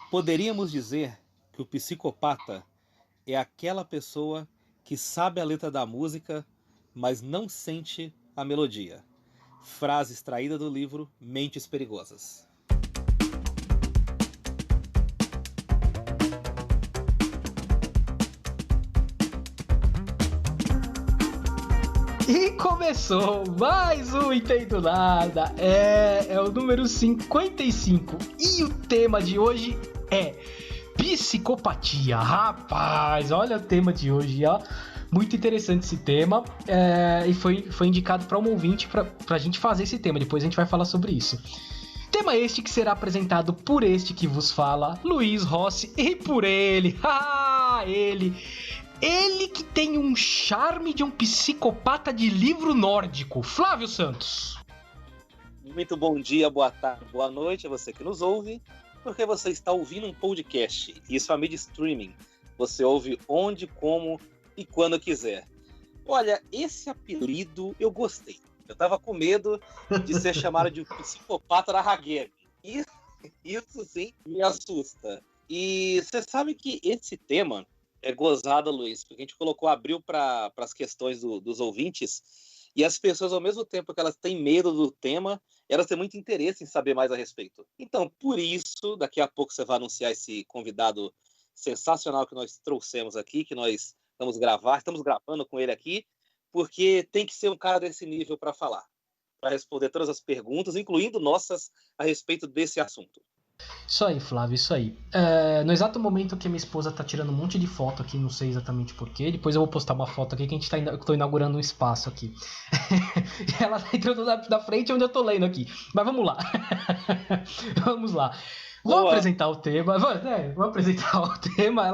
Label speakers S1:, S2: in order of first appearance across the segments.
S1: Poderíamos dizer que o psicopata é aquela pessoa que sabe a letra da música, mas não sente a melodia. Frase extraída do livro Mentes Perigosas.
S2: E começou mais um Entendo Nada, é o número 55 e o tema de hoje é psicopatia. Rapaz, olha o tema de hoje, ó. Muito interessante esse tema, e foi indicado para um ouvinte pra gente fazer esse tema, depois a gente vai falar sobre isso. Tema este que será apresentado por este que vos fala, Luiz Rossi, e por ele, ele que tem um charme de um psicopata de livro nórdico, Flávio Santos.
S1: Muito bom dia, boa tarde, boa noite a você que nos ouve, porque você está ouvindo um podcast. Isso é a mídia streaming. Você ouve onde, como e quando quiser. Olha, esse apelido eu gostei. Eu tava com medo de ser chamado de psicopata da Hageb. Isso sim me assusta. E você sabe que esse tema é gozado, Luiz, porque a gente abriu para as questões dos ouvintes, e as pessoas, ao mesmo tempo que elas têm medo do tema, elas têm muito interesse em saber mais a respeito. Então, por isso, daqui a pouco você vai anunciar esse convidado sensacional que nós trouxemos aqui, que nós estamos gravando com ele aqui, porque tem que ser um cara desse nível para falar, para responder todas as perguntas, incluindo nossas, a respeito desse assunto.
S2: Isso aí, Flávio, isso aí. No exato momento que a minha esposa tá tirando um monte de foto aqui, não sei exatamente porquê, depois eu vou postar uma foto aqui que a gente eu tô inaugurando um espaço aqui. Ela tá entrando na frente onde eu tô lendo aqui. Mas vamos lá. Vamos lá. Vou apresentar o tema. Vou apresentar o tema.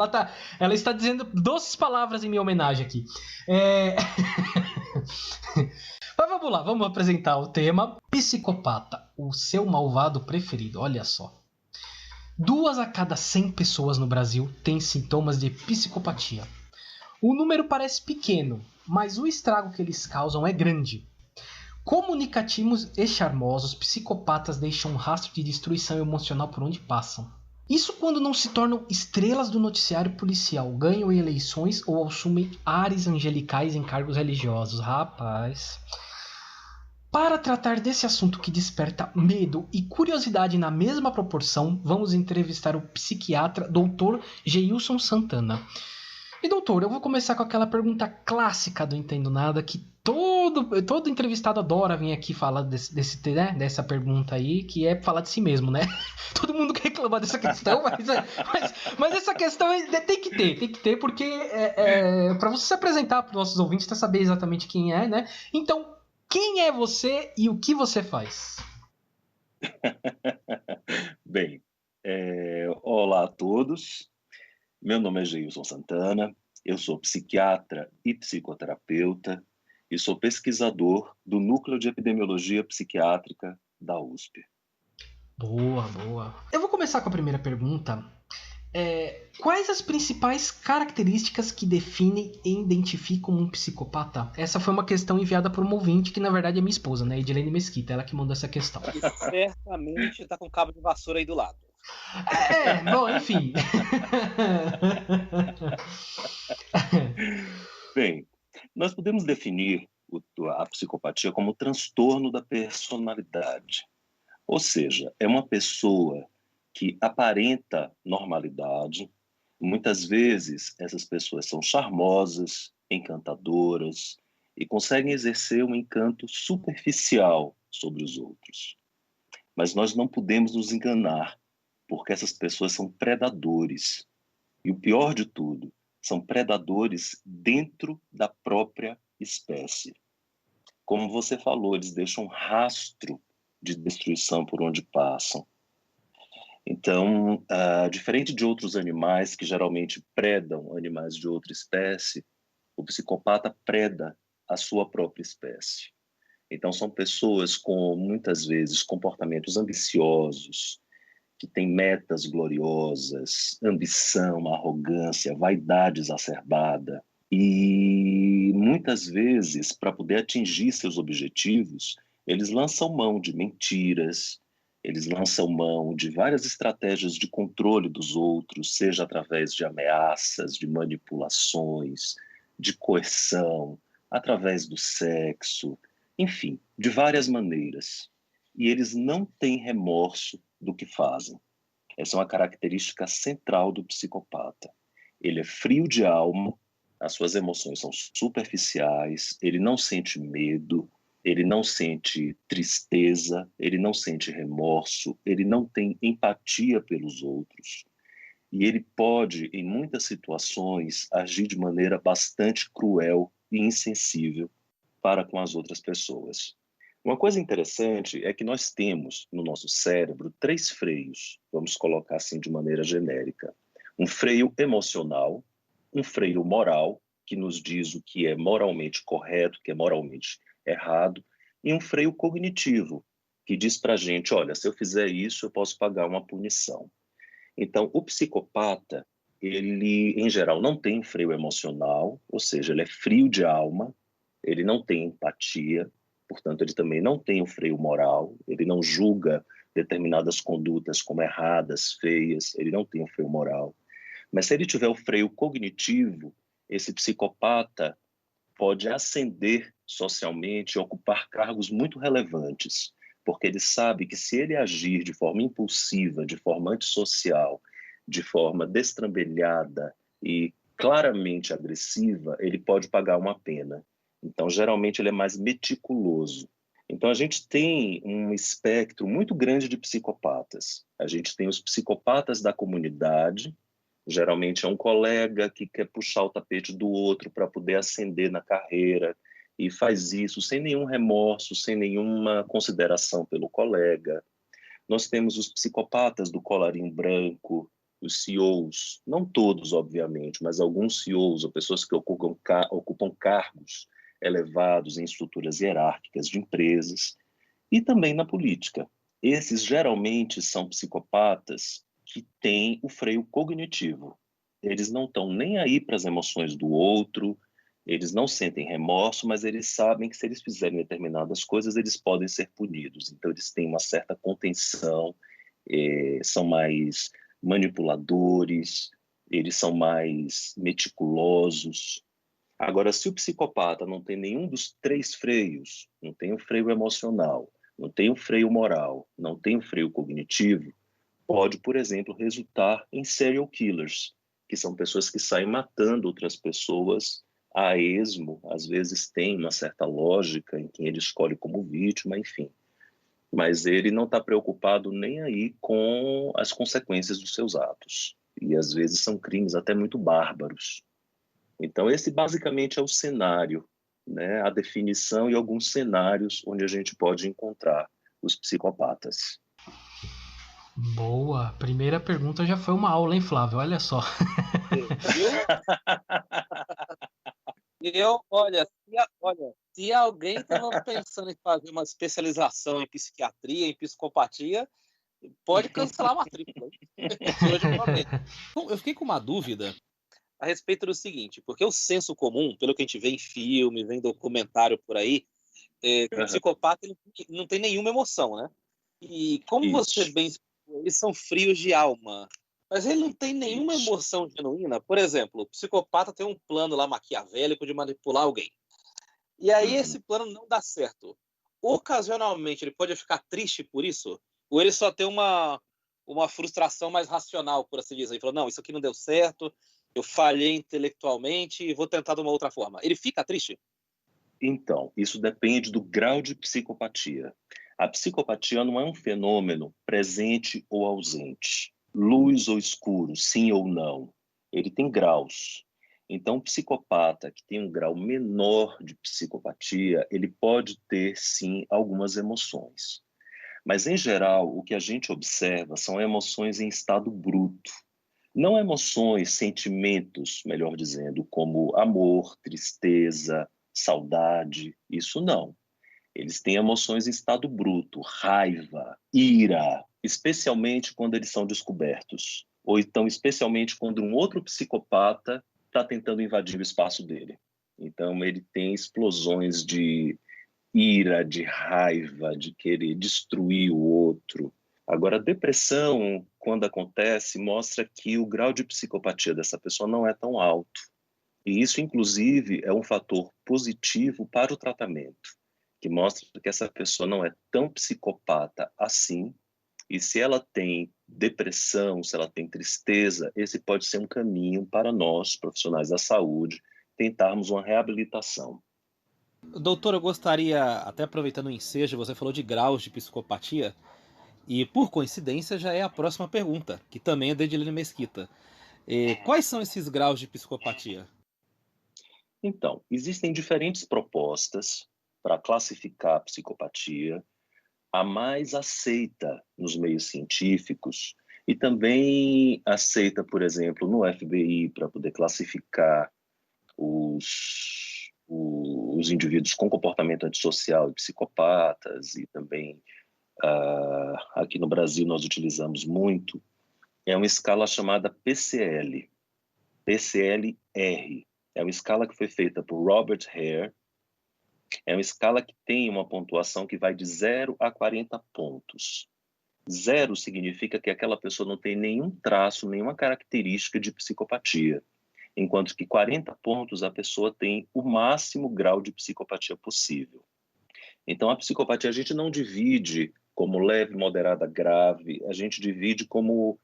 S2: Ela está dizendo doces palavras em minha homenagem aqui. Mas vamos lá, vamos apresentar o tema. Psicopata, o seu malvado preferido. Olha só. 2 a cada 100 pessoas no Brasil têm sintomas de psicopatia. O número parece pequeno, mas o estrago que eles causam é grande. Comunicativos e charmosos, psicopatas deixam um rastro de destruição emocional por onde passam. Isso quando não se tornam estrelas do noticiário policial, ganham eleições ou assumem ares angelicais em cargos religiosos. Rapaz. Para tratar desse assunto que desperta medo e curiosidade na mesma proporção, vamos entrevistar o psiquiatra Dr. Geilson Santana. E doutor, eu vou começar com aquela pergunta clássica do Entendo Nada, que todo entrevistado adora vir aqui falar dessa pergunta aí, que é falar de si mesmo, né? Todo mundo quer reclamar dessa questão, mas essa questão tem que ter, porque para você se apresentar para os nossos ouvintes, para saber exatamente quem é, né? Então, quem é você e o que você faz?
S3: Bem, olá a todos. Meu nome é Geilson Santana, eu sou psiquiatra e psicoterapeuta e sou pesquisador do Núcleo de Epidemiologia Psiquiátrica da USP.
S2: Boa, boa. Eu vou começar com a primeira pergunta. Quais as principais características que definem e identificam um psicopata? Essa foi uma questão enviada por um ouvinte, que na verdade é minha esposa, né? Edilene Mesquita, ela que mandou essa questão.
S1: E certamente tá com cabo de vassoura aí do lado.
S2: Bom, enfim.
S3: Bem, nós podemos definir a psicopatia como o transtorno da personalidade. Ou seja, é uma pessoa que aparenta normalidade. Muitas vezes essas pessoas são charmosas, encantadoras e conseguem exercer um encanto superficial sobre os outros. Mas nós não podemos nos enganar, porque essas pessoas são predadores. E o pior de tudo, são predadores dentro da própria espécie. Como você falou, eles deixam um rastro de destruição por onde passam. Então, diferente de outros animais que geralmente predam animais de outra espécie, o psicopata preda a sua própria espécie. Então, são pessoas com, muitas vezes, comportamentos ambiciosos, que têm metas gloriosas, ambição, arrogância, vaidade exacerbada. E, muitas vezes, para poder atingir seus objetivos, eles lançam mão de mentiras, Eles lançam mão de várias estratégias de controle dos outros, seja através de ameaças, de manipulações, de coerção, através do sexo, enfim, de várias maneiras. E eles não têm remorso do que fazem. Essa é uma característica central do psicopata. Ele é frio de alma, as suas emoções são superficiais, ele não sente medo, ele não sente tristeza, ele não sente remorso, ele não tem empatia pelos outros. E ele pode, em muitas situações, agir de maneira bastante cruel e insensível para com as outras pessoas. Uma coisa interessante é que nós temos no nosso cérebro 3 freios, vamos colocar assim de maneira genérica. Um freio emocional, um freio moral, que nos diz o que é moralmente correto, o que é moralmente errado, e um freio cognitivo, que diz para a gente, olha, se eu fizer isso, eu posso pagar uma punição. Então, o psicopata, ele, em geral, não tem freio emocional, ou seja, ele é frio de alma, ele não tem empatia, portanto, ele também não tem o freio moral, ele não julga determinadas condutas como erradas, feias, ele não tem o freio moral. Mas se ele tiver o freio cognitivo, esse psicopata pode ascender socialmente e ocupar cargos muito relevantes, porque ele sabe que se ele agir de forma impulsiva, de forma antissocial, de forma destrambelhada e claramente agressiva, ele pode pagar uma pena. Então, geralmente, ele é mais meticuloso. Então, a gente tem um espectro muito grande de psicopatas. A gente tem os psicopatas da comunidade, geralmente é um colega que quer puxar o tapete do outro para poder ascender na carreira e faz isso sem nenhum remorso, sem nenhuma consideração pelo colega. Nós temos os psicopatas do colarinho branco, os CEOs, não todos, obviamente, mas alguns CEOs, ou pessoas que ocupam cargos elevados em estruturas hierárquicas de empresas, e também na política. Esses geralmente são psicopatas que têm o freio cognitivo. Eles não estão nem aí para as emoções do outro, eles não sentem remorso, mas eles sabem que se eles fizerem determinadas coisas, eles podem ser punidos. Então, eles têm uma certa contenção, são mais manipuladores, eles são mais meticulosos. Agora, se o psicopata não tem nenhum dos 3 freios, não tem o freio emocional, não tem o freio moral, não tem o freio cognitivo, pode, por exemplo, resultar em serial killers, que são pessoas que saem matando outras pessoas a esmo, às vezes tem uma certa lógica em quem ele escolhe como vítima, enfim. Mas ele não está preocupado nem aí com as consequências dos seus atos. E às vezes são crimes até muito bárbaros. Então, esse basicamente é o cenário, né? A definição e alguns cenários onde a gente pode encontrar os psicopatas.
S2: Boa. Primeira pergunta já foi uma aula, hein, Flávio? Olha só.
S1: Viu? Se alguém estava pensando em fazer uma especialização em psiquiatria, em psicopatia, pode cancelar a matrícula. Hoje eu prometi. Eu fiquei com uma dúvida a respeito do seguinte, porque o senso comum, pelo que a gente vê em filme, vem documentário por aí, que o psicopata ele não tem nenhuma emoção, né? E como você bem explicou, eles são frios de alma. Mas ele não tem nenhuma emoção genuína. Por exemplo, o psicopata tem um plano lá maquiavélico de manipular alguém. E aí esse plano não dá certo. Ocasionalmente ele pode ficar triste por isso? Ou ele só tem uma frustração mais racional, por assim dizer? Ele falou, não, isso aqui não deu certo, eu falhei intelectualmente e vou tentar de uma outra forma. Ele fica triste?
S3: Então, isso depende do grau de psicopatia. A psicopatia não é um fenômeno presente ou ausente, luz ou escuro, sim ou não. Ele tem graus. Então, o psicopata que tem um grau menor de psicopatia, ele pode ter, sim, algumas emoções. Mas, em geral, o que a gente observa são emoções em estado bruto. Não emoções, sentimentos, melhor dizendo, como amor, tristeza, saudade, isso não. Eles têm emoções em estado bruto, raiva, ira, especialmente quando eles são descobertos. Ou então, especialmente quando um outro psicopata está tentando invadir o espaço dele. Então, ele tem explosões de ira, de raiva, de querer destruir o outro. Agora, a depressão, quando acontece, mostra que o grau de psicopatia dessa pessoa não é tão alto. E isso, inclusive, é um fator positivo para o tratamento, que mostra que essa pessoa não é tão psicopata assim. E se ela tem depressão, se ela tem tristeza, esse pode ser um caminho para nós, profissionais da saúde, tentarmos uma reabilitação.
S1: Doutor, eu gostaria, até aproveitando o ensejo, você falou de graus de psicopatia, e por coincidência já é a próxima pergunta, que também é de Edilene Mesquita. Quais são esses graus de psicopatia?
S3: Então, existem diferentes propostas para classificar a psicopatia. A mais aceita nos meios científicos e também aceita, por exemplo, no FBI para poder classificar os indivíduos com comportamento antissocial e psicopatas, e também aqui no Brasil nós utilizamos muito, é uma escala chamada PCL, PCL-R. É uma escala que foi feita por Robert Hare. É uma escala que tem uma pontuação que vai de 0 a 40 pontos. 0 significa que aquela pessoa não tem nenhum traço, nenhuma característica de psicopatia, enquanto que 40 pontos a pessoa tem o máximo grau de psicopatia possível. Então, a psicopatia a gente não divide como leve, moderada, grave, a gente divide como,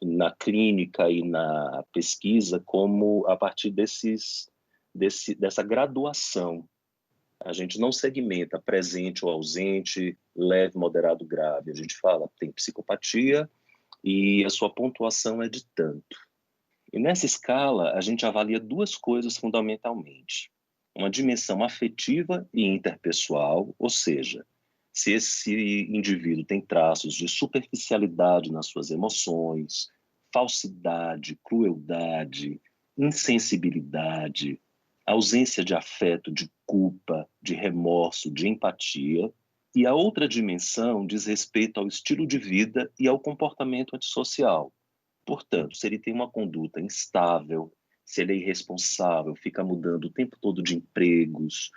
S3: na clínica e na pesquisa, como a partir dessa graduação. A gente não segmenta presente ou ausente, leve, moderado, grave. A gente fala tem psicopatia e a sua pontuação é de tanto. E nessa escala, a gente avalia duas coisas fundamentalmente. Uma dimensão afetiva e interpessoal, ou seja, se esse indivíduo tem traços de superficialidade nas suas emoções, falsidade, crueldade, insensibilidade, ausência de afeto, de culpa, de remorso, de empatia. E a outra dimensão diz respeito ao estilo de vida e ao comportamento antissocial. Portanto, se ele tem uma conduta instável, se ele é irresponsável, fica mudando o tempo todo de empregos,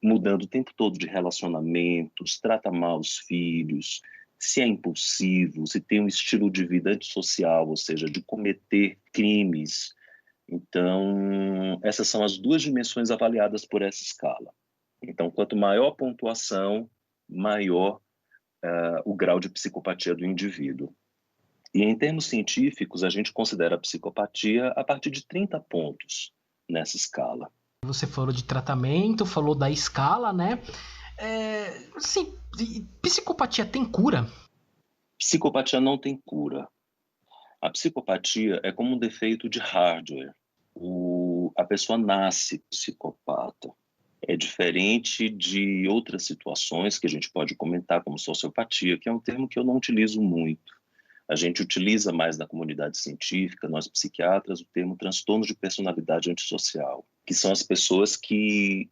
S3: mudando o tempo todo de relacionamentos, trata mal os filhos, se é impulsivo, se tem um estilo de vida antissocial, ou seja, de cometer crimes. Então, essas são as duas dimensões avaliadas por essa escala. Então, quanto maior a pontuação, maior o grau de psicopatia do indivíduo. E em termos científicos, a gente considera a psicopatia a partir de 30 pontos nessa escala.
S2: Você falou de tratamento, falou da escala, né? Sim, psicopatia tem cura?
S3: Psicopatia não tem cura. A psicopatia é como um defeito de hardware. A pessoa nasce psicopata. É diferente de outras situações que a gente pode comentar, como sociopatia, que é um termo que eu não utilizo muito. A gente utiliza mais na comunidade científica, nós psiquiatras, o termo transtorno de personalidade antissocial, que são as pessoas que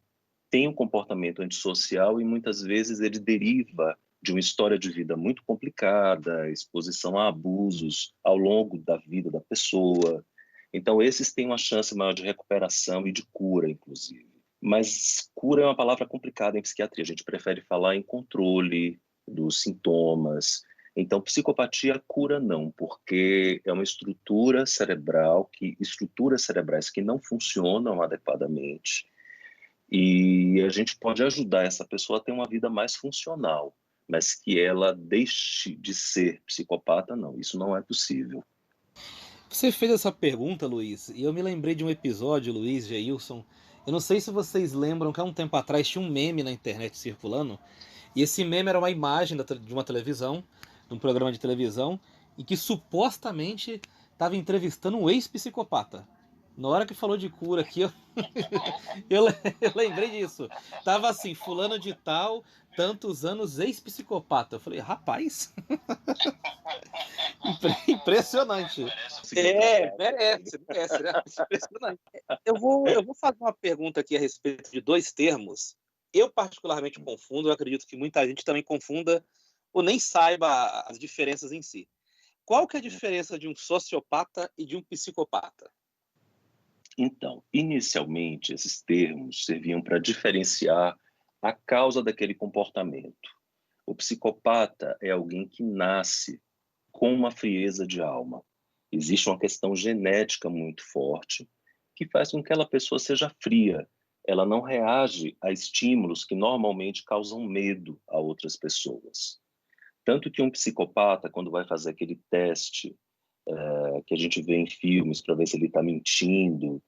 S3: têm um comportamento antissocial e muitas vezes ele deriva de uma história de vida muito complicada, exposição a abusos ao longo da vida da pessoa. Então, esses têm uma chance maior de recuperação e de cura, inclusive. Mas cura é uma palavra complicada em psiquiatria. A gente prefere falar em controle dos sintomas. Então, psicopatia cura não, porque é uma estrutura cerebral, estruturas cerebrais que não funcionam adequadamente, e a gente pode ajudar essa pessoa a ter uma vida mais funcional, mas que ela deixe de ser psicopata, não, isso não é possível.
S1: Você fez essa pergunta, Luiz, e eu me lembrei de um episódio, Luiz, Geilson. Eu não sei se vocês lembram que há um tempo atrás tinha um meme na internet circulando, e esse meme era uma imagem de uma televisão, de um programa de televisão, e que supostamente estava entrevistando um ex-psicopata. Na hora que falou de cura aqui, eu lembrei disso. Tava assim, fulano de tal, tantos anos ex-psicopata. Eu falei, rapaz, impressionante. Merece, né? Impressionante. Eu vou fazer uma pergunta aqui a respeito de dois termos. Eu particularmente confundo, eu acredito que muita gente também confunda ou nem saiba as diferenças em si. Qual que é a diferença de um sociopata e de um psicopata?
S3: Então, inicialmente, esses termos serviam para diferenciar a causa daquele comportamento. O psicopata é alguém que nasce com uma frieza de alma. Existe uma questão genética muito forte que faz com que aquela pessoa seja fria. Ela não reage a estímulos que normalmente causam medo a outras pessoas. Tanto que um psicopata, quando vai fazer aquele teste que a gente vê em filmes para ver se ele está mentindo,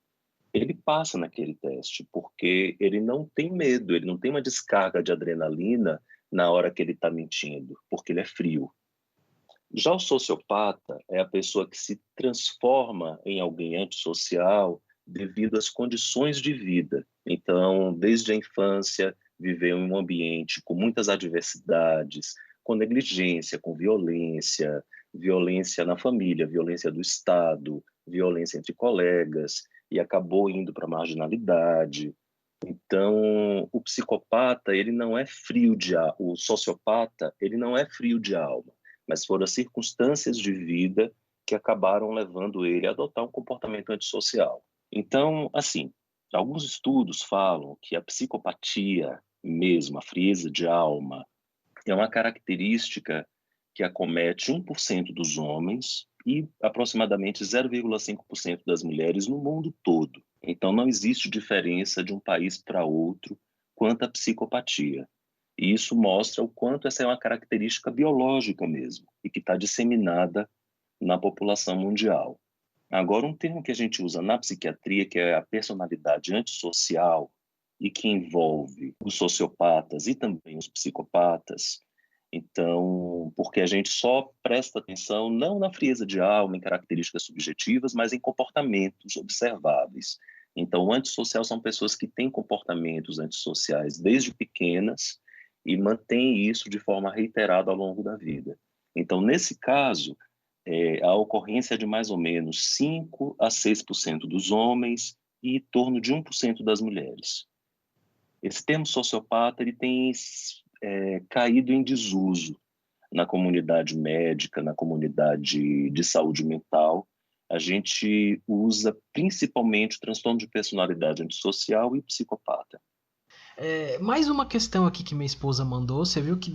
S3: ele passa naquele teste, porque ele não tem medo, ele não tem uma descarga de adrenalina na hora que ele está mentindo, porque ele é frio. Já o sociopata é a pessoa que se transforma em alguém antissocial devido às condições de vida. Então, desde a infância, viveu em um ambiente com muitas adversidades, com negligência, com violência, violência na família, violência do Estado, violência entre colegas, e acabou indo para a marginalidade. Então, o psicopata, ele não é frio de alma, o sociopata, ele não é frio de alma, mas foram as circunstâncias de vida que acabaram levando ele a adotar um comportamento antissocial. Então, assim, alguns estudos falam que a psicopatia mesmo, a frieza de alma, é uma característica que acomete 1% dos homens e aproximadamente 0,5% das mulheres no mundo todo. Então, não existe diferença de um país para outro quanto à psicopatia. E isso mostra o quanto essa é uma característica biológica mesmo e que está disseminada na população mundial. Agora, um termo que a gente usa na psiquiatria, que é a personalidade antissocial e que envolve os sociopatas e também os psicopatas. Então, porque a gente só presta atenção não na frieza de alma, em características subjetivas, mas em comportamentos observáveis. Então, o antissocial são pessoas que têm comportamentos antissociais desde pequenas e mantêm isso de forma reiterada ao longo da vida. Então, nesse caso, a ocorrência é de mais ou menos 5 a 6% dos homens e em torno de 1% das mulheres. Esse termo sociopata ele tem caído em desuso na comunidade médica, na comunidade de saúde mental. A gente usa principalmente o transtorno de personalidade antissocial e o psicopata.
S2: Mais uma questão aqui que minha esposa mandou. Você viu que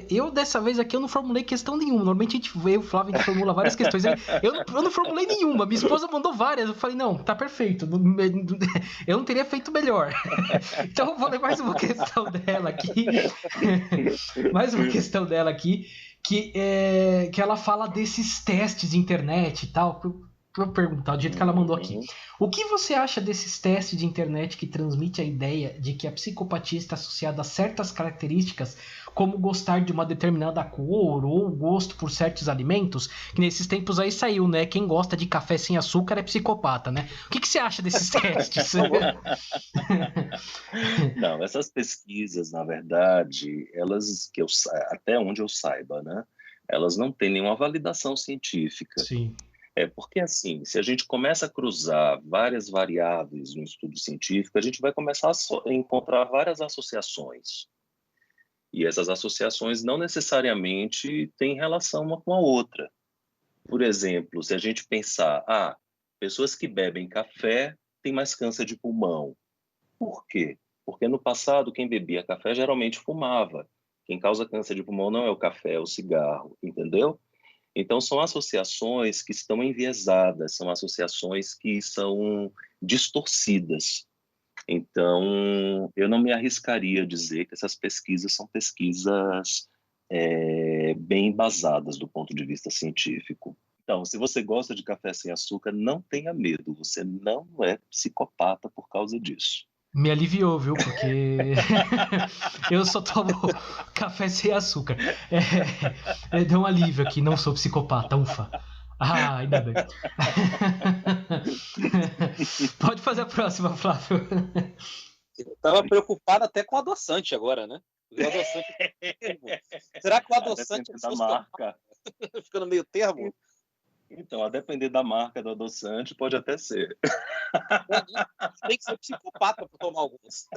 S2: eu dessa vez aqui eu não formulei questão nenhuma. Normalmente a gente vê o Flávio, a gente formula várias questões. Eu não formulei nenhuma. Minha esposa mandou várias. Eu falei, não, tá perfeito. Eu não teria feito melhor. Então eu vou ler mais uma questão dela aqui. Mais uma questão dela aqui. Que ela fala desses testes de internet e tal. Vou perguntar do jeito que ela mandou aqui. O que você acha desses testes de internet que transmite a ideia de que a psicopatia está associada a certas características, como gostar de uma determinada cor ou gosto por certos alimentos? Que nesses tempos aí saiu, né? Quem gosta de café sem açúcar é psicopata, né? O que você acha desses testes?
S3: Não, essas pesquisas, na verdade, elas, até onde eu saiba, né? Elas não têm nenhuma validação científica.
S2: Sim.
S3: Porque, assim, se a gente começa a cruzar várias variáveis no estudo científico, a gente vai começar a encontrar várias associações. E essas associações não necessariamente têm relação uma com a outra. Por exemplo, se a gente pensar, pessoas que bebem café têm mais câncer de pulmão. Por quê? Porque no passado, quem bebia café geralmente fumava. Quem causa câncer de pulmão não é o café, é o cigarro, entendeu? Então, são associações que estão enviesadas, são associações que são distorcidas. Então, eu não me arriscaria a dizer que essas pesquisas são pesquisas bem embasadas do ponto de vista científico. Então, se você gosta de café sem açúcar, não tenha medo, você não é psicopata por causa disso.
S2: Me aliviou, viu? Porque eu só tomo café sem açúcar. Deu um alívio aqui, não sou psicopata, ufa. Ainda bem. Pode fazer a próxima, Flávio.
S1: Eu tava preocupado até com o adoçante agora, né? O adoçante... Será que o adoçante
S3: da marca
S1: fica no meio termo?
S3: Então, a depender da marca do adoçante, pode até ser.
S1: Tem que ser psicopata para tomar alguns.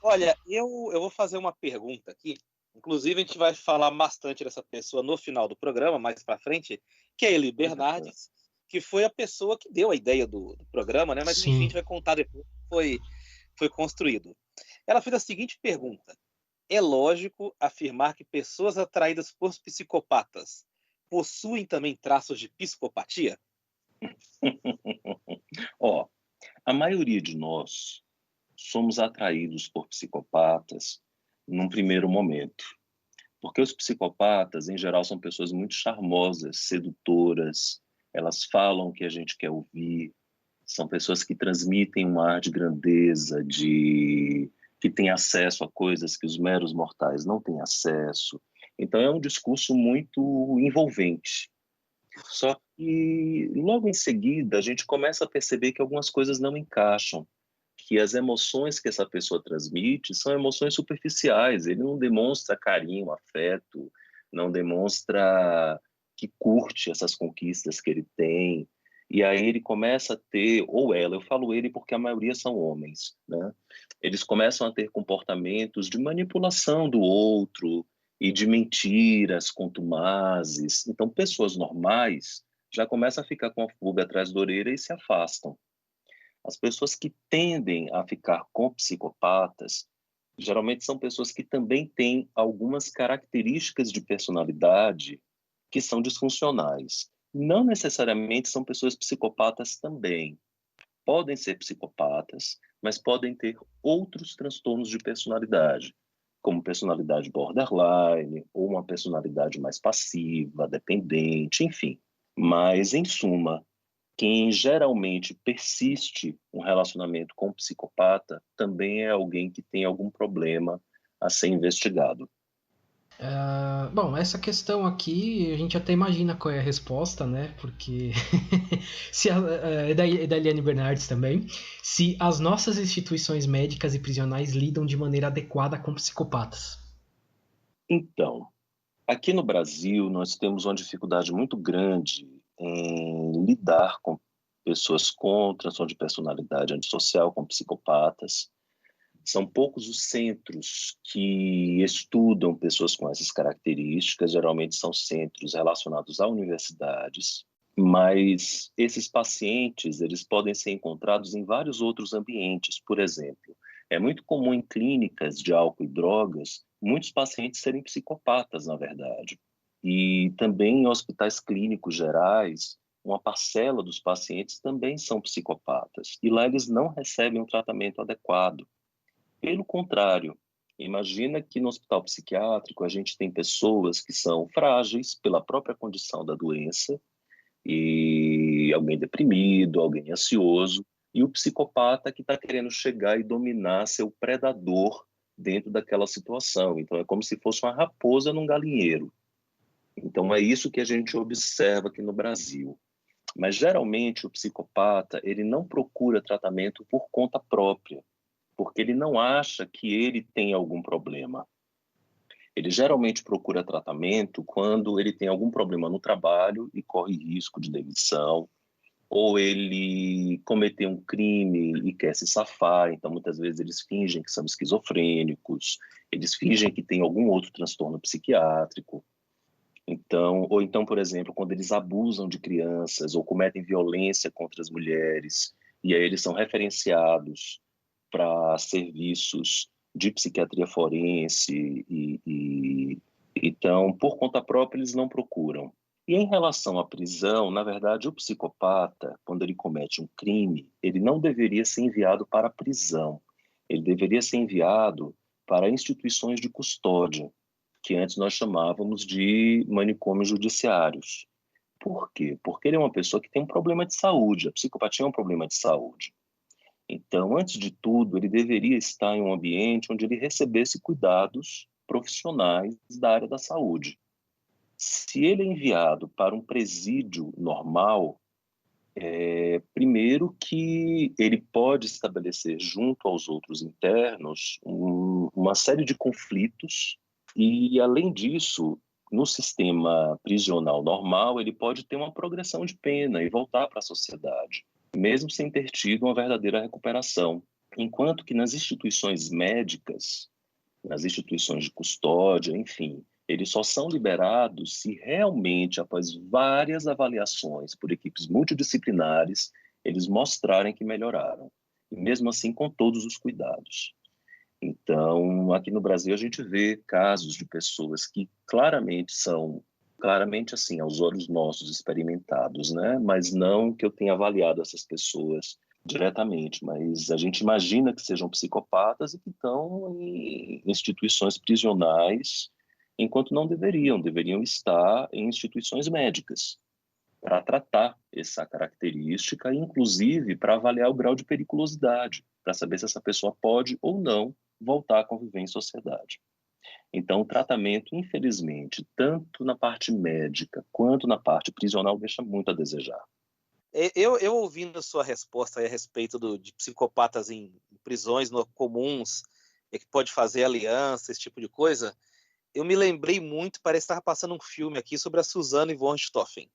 S1: Olha, eu vou fazer uma pergunta aqui. Inclusive, a gente vai falar bastante dessa pessoa no final do programa, mais para frente, que é a Eli Bernardes, que foi a pessoa que deu a ideia do programa, né? Mas enfim, a gente vai contar depois como foi construído. Ela fez a seguinte pergunta: é lógico afirmar que pessoas atraídas por psicopatas possuem também traços de psicopatia?
S3: Ó, a maioria de nós somos atraídos por psicopatas num primeiro momento. Porque os psicopatas, em geral, são pessoas muito charmosas, sedutoras, elas falam o que a gente quer ouvir, são pessoas que transmitem um ar de grandeza, que têm acesso a coisas que os meros mortais não têm acesso. Então é um discurso muito envolvente. Só que logo em seguida a gente começa a perceber que algumas coisas não encaixam, que as emoções que essa pessoa transmite são emoções superficiais. Ele não demonstra carinho, afeto, não demonstra que curte essas conquistas que ele tem. E aí ele começa a ter, ou ela, eu falo ele porque a maioria são homens, né? Eles começam a ter comportamentos de manipulação do outro e de mentiras contumazes. Então, pessoas normais já começam a ficar com a pulga atrás da orelha e se afastam. As pessoas que tendem a ficar com psicopatas, geralmente são pessoas que também têm algumas características de personalidade que são disfuncionais. Não necessariamente são pessoas psicopatas também. Podem ser psicopatas, mas podem ter outros transtornos de personalidade, como personalidade borderline, ou uma personalidade mais passiva, dependente, enfim. Mas, em suma, quem geralmente persiste um relacionamento com um psicopata também é alguém que tem algum problema a ser investigado.
S2: Bom, essa questão aqui a gente até imagina qual é a resposta, né? Porque se é da Eliane Bernardes também. Se as nossas instituições médicas e prisionais lidam de maneira adequada com psicopatas.
S3: Então, aqui no Brasil, nós temos uma dificuldade muito grande em lidar com pessoas com transtorno de personalidade antissocial, com psicopatas. São poucos os centros que estudam pessoas com essas características, geralmente são centros relacionados a universidades, mas esses pacientes, eles podem ser encontrados em vários outros ambientes. Por exemplo, é muito comum em clínicas de álcool e drogas, muitos pacientes serem psicopatas, na verdade. E também em hospitais clínicos gerais, uma parcela dos pacientes também são psicopatas. E lá eles não recebem um tratamento adequado. Pelo contrário, imagina que no hospital psiquiátrico a gente tem pessoas que são frágeis pela própria condição da doença, e alguém deprimido, alguém ansioso, e o psicopata que está querendo chegar e dominar seu predador dentro daquela situação. Então é como se fosse uma raposa num galinheiro. Então é isso que a gente observa aqui no Brasil. Mas geralmente o psicopata, ele não procura tratamento por conta própria, porque ele não acha que ele tem algum problema. Ele geralmente procura tratamento quando ele tem algum problema no trabalho e corre risco de demissão, ou ele cometeu um crime e quer se safar, então muitas vezes eles fingem que são esquizofrênicos, eles fingem que tem algum outro transtorno psiquiátrico. Então, ou então, por exemplo, quando eles abusam de crianças ou cometem violência contra as mulheres, e aí eles são referenciados para serviços de psiquiatria forense então, por conta própria, eles não procuram. E em relação à prisão, na verdade, o psicopata, quando ele comete um crime, ele não deveria ser enviado para a prisão. Ele deveria ser enviado para instituições de custódia, que antes nós chamávamos de manicômios judiciários. Por quê? Porque ele é uma pessoa que tem um problema de saúde. A psicopatia é um problema de saúde. Então, antes de tudo, ele deveria estar em um ambiente onde ele recebesse cuidados profissionais da área da saúde. Se ele é enviado para um presídio normal, primeiro que ele pode estabelecer junto aos outros internos uma série de conflitos e, além disso, no sistema prisional normal, ele pode ter uma progressão de pena e voltar para a sociedade, mesmo sem ter tido uma verdadeira recuperação. Enquanto que nas instituições médicas, nas instituições de custódia, enfim, eles só são liberados se realmente, após várias avaliações por equipes multidisciplinares, eles mostrarem que melhoraram. E mesmo assim, com todos os cuidados. Então, aqui no Brasil, a gente vê casos de pessoas que claramente são, claramente assim, aos olhos nossos, experimentados, né? Mas não que eu tenha avaliado essas pessoas diretamente, mas a gente imagina que sejam psicopatas e que estão em instituições prisionais, enquanto não deveriam estar em instituições médicas para tratar essa característica, inclusive para avaliar o grau de periculosidade, para saber se essa pessoa pode ou não voltar a conviver em sociedade. Então, o tratamento, infelizmente, tanto na parte médica quanto na parte prisional, deixa muito a desejar.
S1: Eu ouvindo a sua resposta aí a respeito de psicopatas em prisões comuns, que pode fazer aliança, esse tipo de coisa, eu me lembrei muito, parece que estava passando um filme aqui sobre a Suzanne von Richthofen,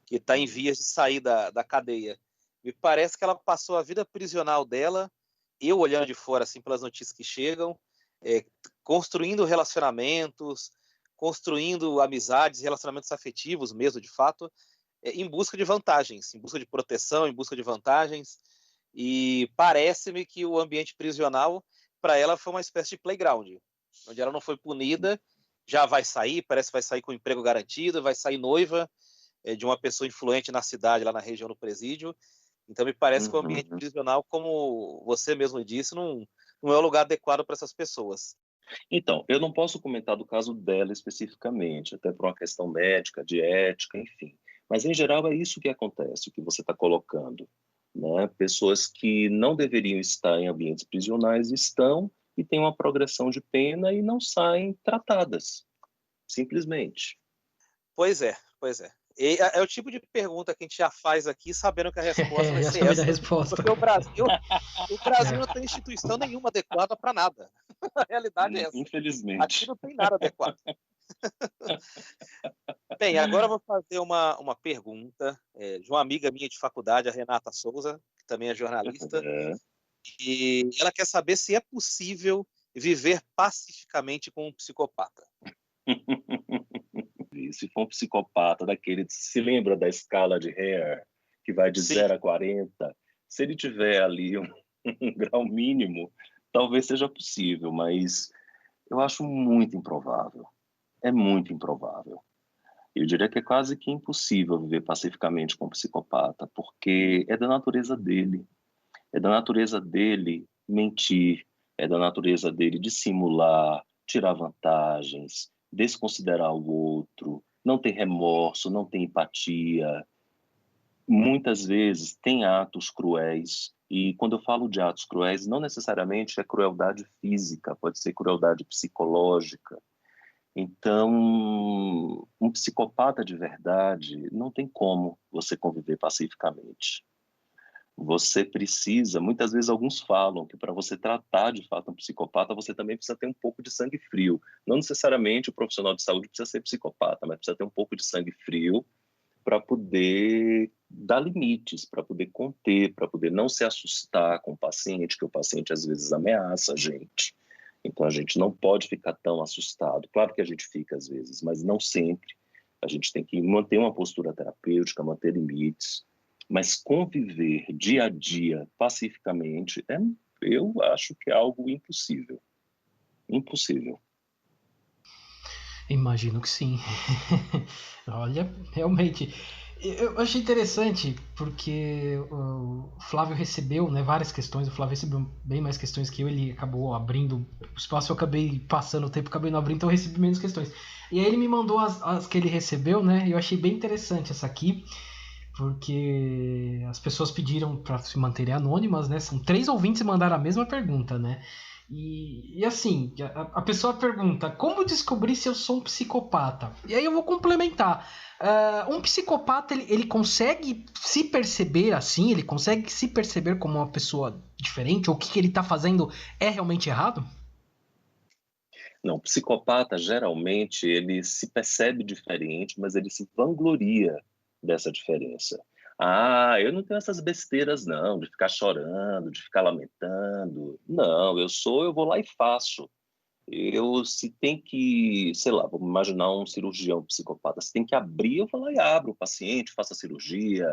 S1: que está em vias de sair da cadeia. Me parece que ela passou a vida prisional dela, eu olhando de fora, assim, pelas notícias que chegam, construindo relacionamentos, construindo amizades, relacionamentos afetivos mesmo, de fato, em busca de vantagens, em busca de proteção, em busca de vantagens. E parece-me que o ambiente prisional, para ela, foi uma espécie de playground, onde ela não foi punida, já vai sair, parece que vai sair com emprego garantido, vai sair noiva de uma pessoa influente na cidade, lá na região do presídio. Então, me parece que o ambiente prisional, como você mesmo disse, não é o lugar adequado para essas pessoas.
S3: Então, eu não posso comentar do caso dela especificamente, até por uma questão médica, de ética, enfim. Mas, em geral, é isso que acontece, o que você está colocando. Né? Pessoas que não deveriam estar em ambientes prisionais estão e têm uma progressão de pena e não saem tratadas, simplesmente.
S1: Pois é, pois é. E é o tipo de pergunta que a gente já faz aqui, sabendo que a resposta vai
S2: já
S1: ser
S2: sabia da
S1: essa,
S2: resposta.
S1: porque o Brasil não tem instituição nenhuma adequada para nada. A realidade é essa.
S3: Infelizmente.
S1: Aqui não tem nada adequado. Bem, agora eu vou fazer uma pergunta de uma amiga minha de faculdade, a Renata Souza, que também é jornalista, e ela quer saber se é possível viver pacificamente com um psicopata.
S3: Se for um psicopata daquele, se lembra da escala de Hare, que vai de
S1: Sim.
S3: 0 a 40, se ele tiver ali um grau mínimo, talvez seja possível, mas eu acho muito improvável. É muito improvável. Eu diria que é quase que impossível viver pacificamente com um psicopata, porque é da natureza dele. É da natureza dele mentir, é da natureza dele dissimular, tirar vantagens, desconsiderar o outro, não tem remorso, não tem empatia. Muitas vezes tem atos cruéis, e quando eu falo de atos cruéis, não necessariamente é crueldade física, pode ser crueldade psicológica. Então, um psicopata de verdade não tem como você conviver pacificamente. Você precisa, muitas vezes alguns falam que para você tratar de fato um psicopata, você também precisa ter um pouco de sangue frio. Não necessariamente o profissional de saúde precisa ser psicopata, mas precisa ter um pouco de sangue frio para poder dar limites, para poder conter, para poder não se assustar com o paciente, que o paciente às vezes ameaça a gente. Então a gente não pode ficar tão assustado. Claro que a gente fica às vezes, mas não sempre. A gente tem que manter uma postura terapêutica, manter limites, mas conviver dia a dia pacificamente, eu acho que é algo impossível. Impossível.
S2: Imagino que sim. Olha, realmente. Eu achei interessante porque o Flávio recebeu, né, várias questões. O Flávio recebeu bem mais questões que eu. Ele acabou abrindo o espaço, eu acabei passando o tempo, acabei não abrindo, então eu recebi menos questões. E aí ele me mandou as que ele recebeu, né? E eu achei bem interessante essa aqui, porque as pessoas pediram para se manterem anônimas, né? São 3 ouvintes que mandaram a mesma pergunta, né? E assim, a pessoa pergunta: como descobrir se eu sou um psicopata? E aí eu vou complementar. Um psicopata, ele consegue se perceber assim? Ele consegue se perceber como uma pessoa diferente? Ou o que ele está fazendo é realmente errado?
S3: Não, o psicopata, geralmente, ele se percebe diferente, mas ele se vangloria dessa diferença. Ah, eu não tenho essas besteiras, não, de ficar chorando, de ficar lamentando. Não, eu vou lá e faço. Se tem que, sei lá, vamos imaginar um cirurgião psicopata, se tem que abrir, eu vou lá e abro o paciente, faço a cirurgia.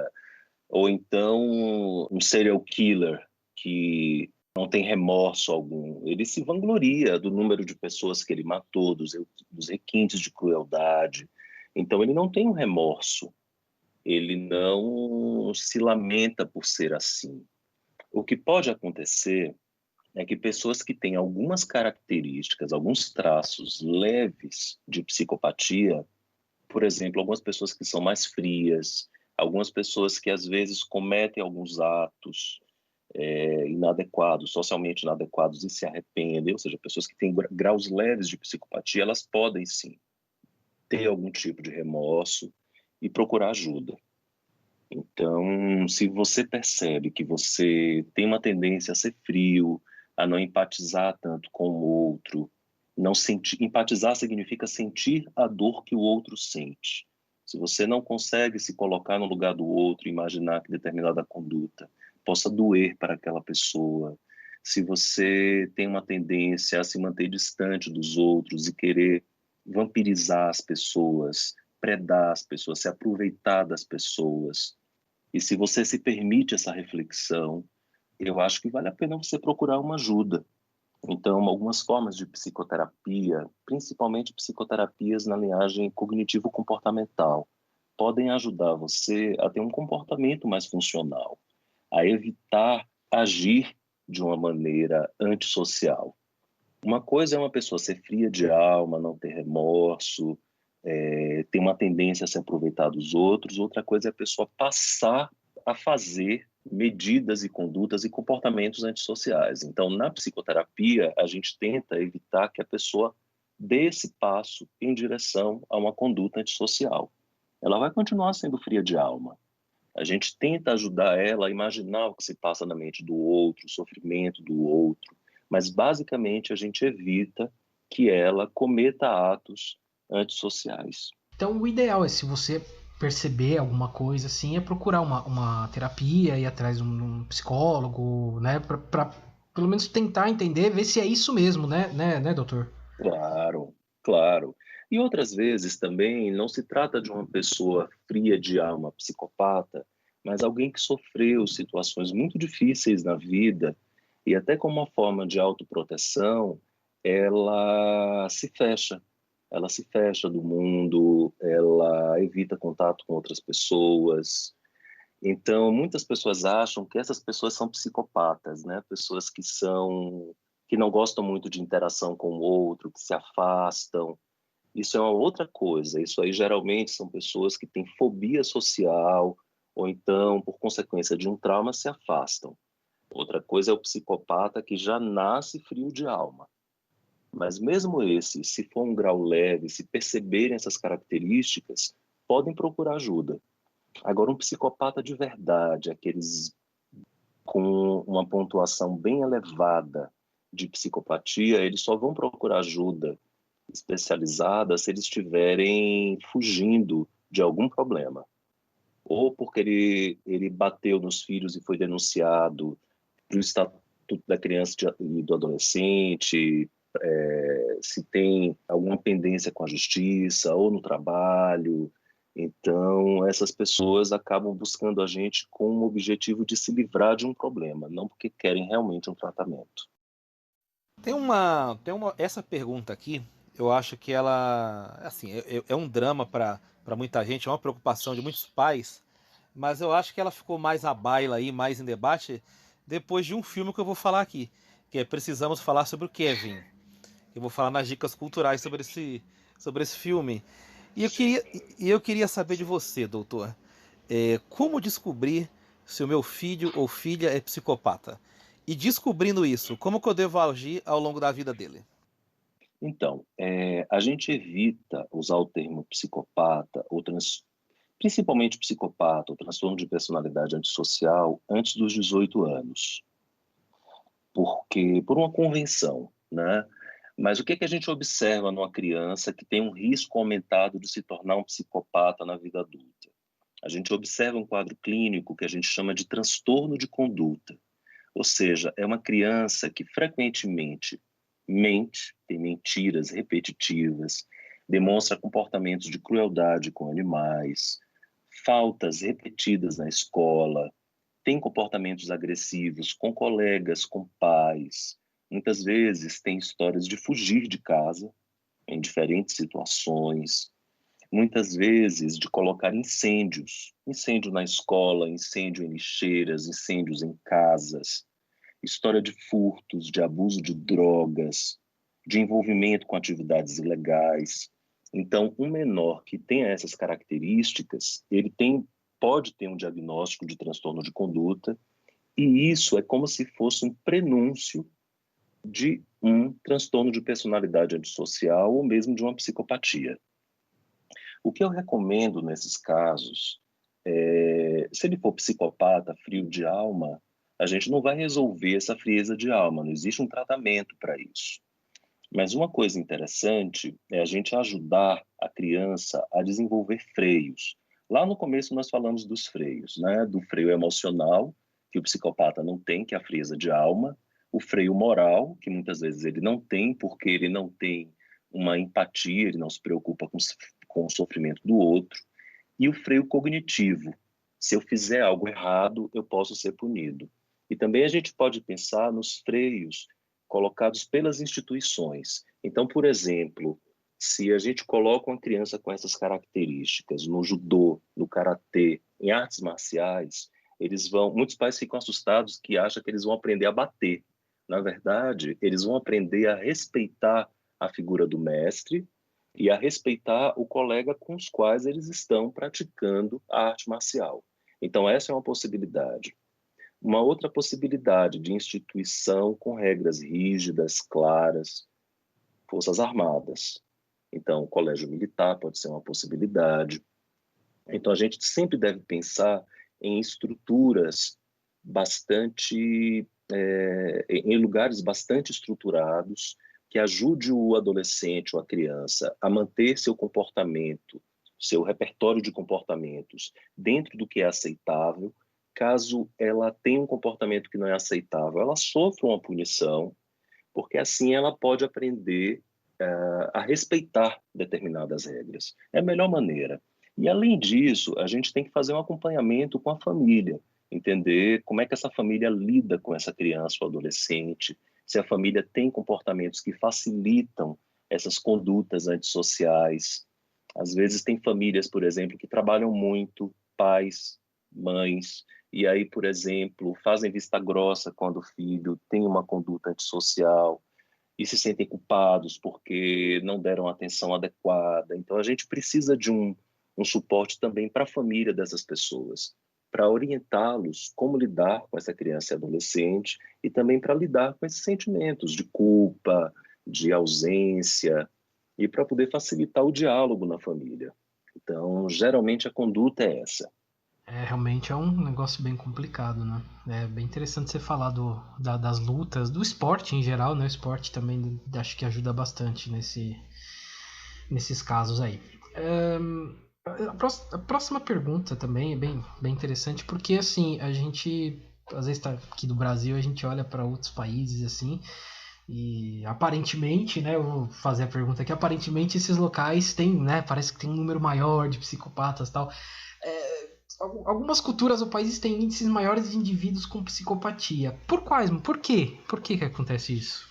S3: Ou então um serial killer que não tem remorso algum. Ele se vangloria do número de pessoas que ele matou, dos requintes de crueldade. Então, ele não tem um remorso. Ele não se lamenta por ser assim. O que pode acontecer é que pessoas que têm algumas características, alguns traços leves de psicopatia, por exemplo, algumas pessoas que são mais frias, algumas pessoas que às vezes cometem alguns atos inadequados, socialmente inadequados e se arrependem, ou seja, pessoas que têm graus leves de psicopatia, elas podem sim ter algum tipo de remorso e procurar ajuda. Então, se você percebe que você tem uma tendência a ser frio, a não empatizar tanto com o outro, não sentir, empatizar significa sentir a dor que o outro sente. Se você não consegue se colocar no lugar do outro, imaginar que determinada conduta possa doer para aquela pessoa, se você tem uma tendência a se manter distante dos outros e querer vampirizar as pessoas, predar as pessoas, se aproveitar das pessoas, e se você se permite essa reflexão, eu acho que vale a pena você procurar uma ajuda. Então, algumas formas de psicoterapia, principalmente psicoterapias na linhagem cognitivo-comportamental, podem ajudar você a ter um comportamento mais funcional, a evitar agir de uma maneira antissocial. Uma coisa é uma pessoa ser fria de alma, não ter remorso, ter uma tendência a se aproveitar dos outros. Outra coisa é a pessoa passar a fazer medidas e condutas e comportamentos antissociais. Então, na psicoterapia, a gente tenta evitar que a pessoa dê esse passo em direção a uma conduta antissocial. Ela vai continuar sendo fria de alma. A gente tenta ajudar ela a imaginar o que se passa na mente do outro, o sofrimento do outro, mas basicamente a gente evita que ela cometa atos antissociais.
S2: Então, o ideal é, se você perceber alguma coisa assim, é procurar uma terapia, ir atrás de um psicólogo, né? Pra pelo menos tentar entender, ver se é isso mesmo, né, doutor?
S3: Claro, claro. E outras vezes também não se trata de uma pessoa fria de alma, psicopata, mas alguém que sofreu situações muito difíceis na vida e até como uma forma de autoproteção, ela se fecha. Ela se fecha do mundo, ela evita contato com outras pessoas. Então, muitas pessoas acham que essas pessoas são psicopatas, né? Pessoas que não gostam muito de interação com o outro, que se afastam. Isso é uma outra coisa. Isso aí geralmente são pessoas que têm fobia social ou então, por consequência de um trauma, se afastam. Outra coisa é o psicopata que já nasce frio de alma. Mas mesmo esse, se for um grau leve, se perceberem essas características, podem procurar ajuda. Agora, um psicopata de verdade, aqueles com uma pontuação bem elevada de psicopatia, eles só vão procurar ajuda especializada se eles estiverem fugindo de algum problema. Ou porque ele bateu nos filhos e foi denunciado para o Estatuto da Criança e do Adolescente, se tem alguma pendência com a justiça ou no trabalho. Então, essas pessoas acabam buscando a gente com o objetivo de se livrar de um problema, não porque querem realmente um tratamento.
S1: Essa pergunta aqui, eu acho que ela, assim, é um drama para muita gente, é uma preocupação de muitos pais, mas eu acho que ela ficou mais à baila aí, mais em debate, depois de um filme que eu vou falar aqui, que é Precisamos Falar sobre o Kevin. Eu vou falar nas dicas culturais sobre esse filme. E eu queria saber de você, doutor, como descobrir se o meu filho ou filha é psicopata? E descobrindo isso, como que eu devo agir ao longo da vida dele?
S3: Então, a gente evita usar o termo psicopata, principalmente psicopata, ou transtorno de personalidade antissocial, antes dos 18 anos, porque por uma convenção, né? Mas o que que a gente observa numa criança que tem um risco aumentado de se tornar um psicopata na vida adulta? A gente observa um quadro clínico que a gente chama de transtorno de conduta. Ou seja, é uma criança que frequentemente mente, tem mentiras repetitivas, demonstra comportamentos de crueldade com animais, faltas repetidas na escola, tem comportamentos agressivos com colegas, com pais. Muitas vezes tem histórias de fugir de casa em diferentes situações. Muitas vezes de colocar incêndios. Incêndio na escola, incêndio em lixeiras, incêndios em casas. História de furtos, de abuso de drogas, de envolvimento com atividades ilegais. Então, um menor que tenha essas características, pode ter um diagnóstico de transtorno de conduta, e isso é como se fosse um prenúncio de um transtorno de personalidade antissocial ou mesmo de uma psicopatia. O que eu recomendo nesses casos, se ele for psicopata, frio de alma, a gente não vai resolver essa frieza de alma, não existe um tratamento para isso. Mas uma coisa interessante é a gente ajudar a criança a desenvolver freios. Lá no começo nós falamos dos freios, né? Do freio emocional, que o psicopata não tem, que é a frieza de alma, o freio moral, que muitas vezes ele não tem, porque ele não tem uma empatia, ele não se preocupa com o sofrimento do outro, e o freio cognitivo. Se eu fizer algo errado, eu posso ser punido. E também a gente pode pensar nos freios colocados pelas instituições. Então, por exemplo, se a gente coloca uma criança com essas características no judô, no karatê, em artes marciais, muitos pais ficam assustados que acham que eles vão aprender a bater. Na verdade, eles vão aprender a respeitar a figura do mestre e a respeitar o colega com os quais eles estão praticando a arte marcial. Então, essa é uma possibilidade. Uma outra possibilidade de instituição com regras rígidas, claras, Forças Armadas. Então, o colégio militar pode ser uma possibilidade. Então, a gente sempre deve pensar em estruturas em lugares bastante estruturados, que ajude o adolescente ou a criança a manter seu comportamento, seu repertório de comportamentos dentro do que é aceitável. Caso ela tenha um comportamento que não é aceitável, ela sofre uma punição, porque assim ela pode aprender a respeitar determinadas regras. É a melhor maneira. E, além disso, a gente tem que fazer um acompanhamento com a família, entender como é que essa família lida com essa criança ou adolescente, se a família tem comportamentos que facilitam essas condutas antissociais. Às vezes tem famílias, por exemplo, que trabalham muito, pais, mães, e aí, por exemplo, fazem vista grossa quando o filho tem uma conduta antissocial e se sentem culpados porque não deram atenção adequada. Então, a gente precisa de um suporte também para a família dessas pessoas, para orientá-los como lidar com essa criança e adolescente e também para lidar com esses sentimentos de culpa, de ausência, e para poder facilitar o diálogo na família. Então, geralmente a conduta é essa.
S2: Realmente é um negócio bem complicado, né? É bem interessante você falar das lutas, do esporte em geral, né? O esporte também acho que ajuda bastante nesses casos aí. A próxima pergunta também é bem interessante, porque assim, a gente, às vezes tá aqui do Brasil, a gente olha para outros países assim, e aparentemente, né, eu vou fazer a pergunta aqui, aparentemente esses locais têm, né, parece que tem um número maior de psicopatas e tal. Algumas culturas ou países têm índices maiores de indivíduos com psicopatia. Por quais? Por quê? Por que acontece isso?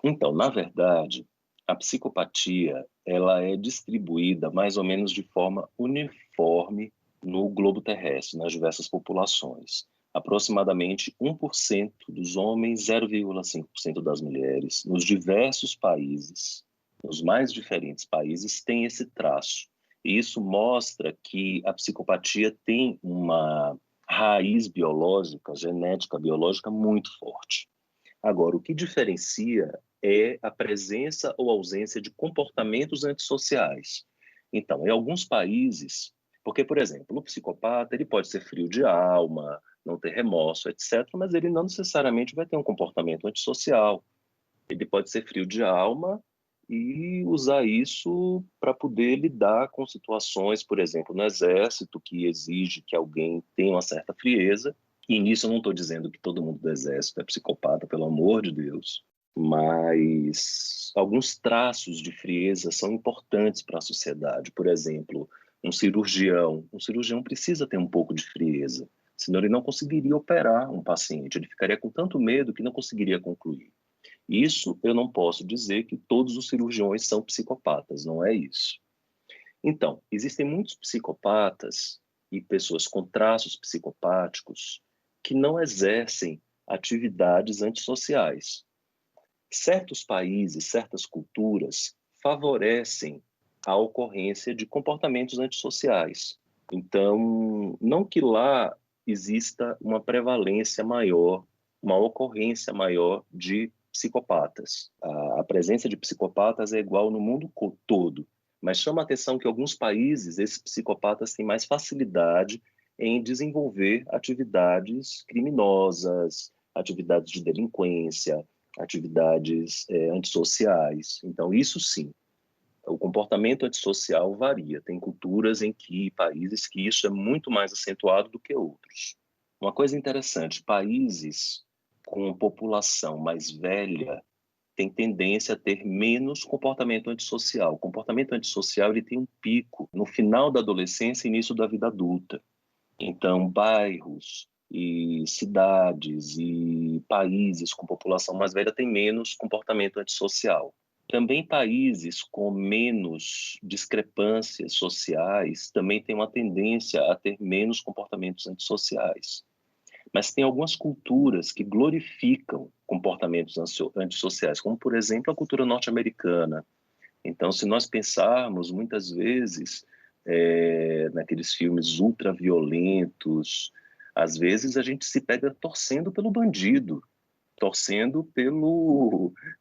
S3: Então, na verdade, a psicopatia ela é distribuída mais ou menos de forma uniforme no globo terrestre, nas diversas populações. Aproximadamente 1% dos homens, 0,5% das mulheres, nos diversos países, nos mais diferentes países, tem esse traço. E isso mostra que a psicopatia tem uma raiz biológica, genética biológica muito forte. Agora, o que diferencia é a presença ou ausência de comportamentos antissociais. Então, em alguns países, porque, por exemplo, o psicopata ele pode ser frio de alma, não ter remorso, etc., mas ele não necessariamente vai ter um comportamento antissocial. Ele pode ser frio de alma e usar isso para poder lidar com situações, por exemplo, no exército, que exige que alguém tenha uma certa frieza. E nisso eu não estou dizendo que todo mundo do exército é psicopata, pelo amor de Deus, mas alguns traços de frieza são importantes para a sociedade. Por exemplo, um cirurgião precisa ter um pouco de frieza, senão ele não conseguiria operar um paciente, ele ficaria com tanto medo que não conseguiria concluir. Isso eu não posso dizer que todos os cirurgiões são psicopatas, não é isso. Então, existem muitos psicopatas e pessoas com traços psicopáticos que não exercem atividades antissociais. Certos países, certas culturas favorecem a ocorrência de comportamentos antissociais. Então, não que lá exista uma prevalência maior, uma ocorrência maior de psicopatas. A presença de psicopatas é igual no mundo todo, mas chama a atenção que em alguns países esses psicopatas têm mais facilidade em desenvolver atividades criminosas, atividades de delinquência, atividades antissociais. Então, isso sim, o comportamento antissocial varia. Tem culturas países que isso é muito mais acentuado do que outros. Uma coisa interessante, países com população mais velha têm tendência a ter menos comportamento antissocial. O comportamento antissocial ele tem um pico no final da adolescência e início da vida adulta. Então, bairros e cidades e países com população mais velha têm menos comportamento antissocial. Também países com menos discrepâncias sociais também têm uma tendência a ter menos comportamentos antissociais. Mas tem algumas culturas que glorificam comportamentos antissociais, como, por exemplo, a cultura norte-americana. Então, se nós pensarmos, muitas vezes, naqueles filmes ultraviolentos, às vezes a gente se pega torcendo pelo bandido, torcendo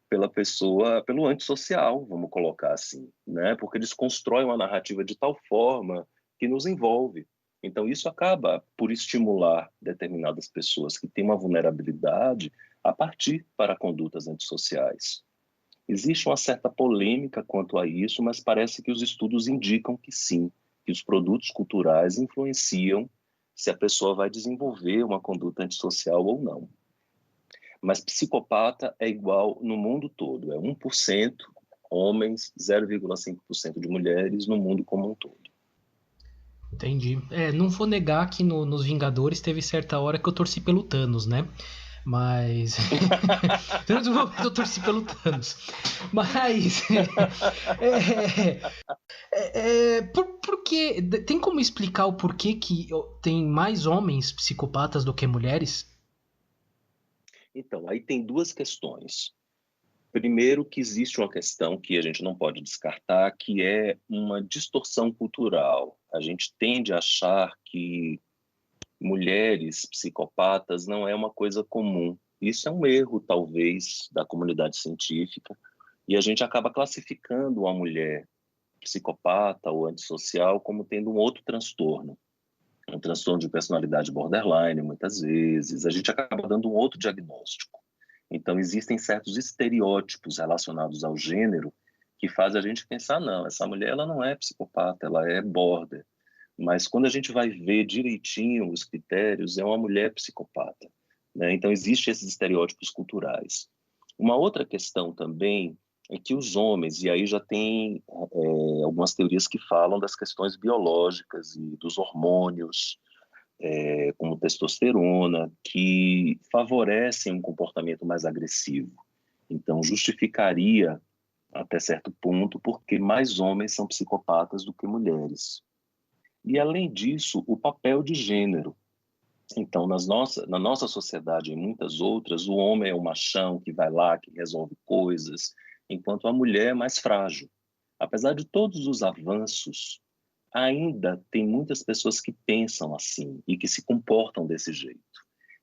S3: pela pessoa, pelo antissocial, vamos colocar assim, né? Porque eles constroem uma narrativa de tal forma que nos envolve. Então, isso acaba por estimular determinadas pessoas que têm uma vulnerabilidade a partir para condutas antissociais. Existe uma certa polêmica quanto a isso, mas parece que os estudos indicam que sim, que os produtos culturais influenciam se a pessoa vai desenvolver uma conduta antissocial ou não. Mas psicopata é igual no mundo todo, é 1% homens, 0,5% de mulheres no mundo como um todo.
S2: Entendi. Não vou negar que nos Vingadores teve certa hora que eu torci pelo Thanos, né? Mas. Eu torci pelo Thanos. Mas. Por que. Tem como explicar o porquê que tem mais homens psicopatas do que mulheres?
S3: Então, aí tem duas questões. Primeiro, que existe uma questão que a gente não pode descartar, que é uma distorção cultural. A gente tende a achar que mulheres psicopatas não é uma coisa comum. Isso é um erro, talvez, da comunidade científica, e a gente acaba classificando uma mulher psicopata ou antissocial como tendo um outro transtorno, um transtorno de personalidade borderline, muitas vezes. A gente acaba dando um outro diagnóstico. Então, existem certos estereótipos relacionados ao gênero que fazem a gente pensar, não, essa mulher ela não é psicopata, ela é border. Mas quando a gente vai ver direitinho os critérios, é uma mulher psicopata, né? Então, existem esses estereótipos culturais. Uma outra questão também é que os homens, e aí já tem algumas teorias que falam das questões biológicas e dos hormônios, como testosterona, que favorecem um comportamento mais agressivo. Então, justificaria, até certo ponto, porque mais homens são psicopatas do que mulheres. E, além disso, o papel de gênero. Então, na nossa sociedade e em muitas outras, o homem é o machão que vai lá, que resolve coisas, enquanto a mulher é mais frágil. Apesar de todos os avanços, ainda tem muitas pessoas que pensam assim e que se comportam desse jeito.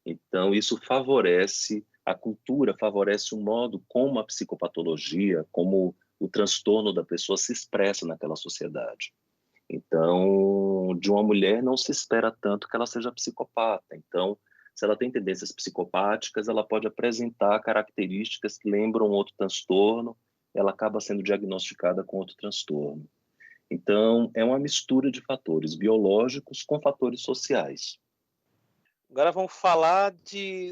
S3: Então, isso favorece a cultura, favorece o modo como a psicopatologia, como o transtorno da pessoa se expressa naquela sociedade. Então, de uma mulher não se espera tanto que ela seja psicopata. Então, se ela tem tendências psicopáticas, ela pode apresentar características que lembram outro transtorno, ela acaba sendo diagnosticada com outro transtorno. Então, é uma mistura de fatores biológicos com fatores sociais.
S1: Agora vamos falar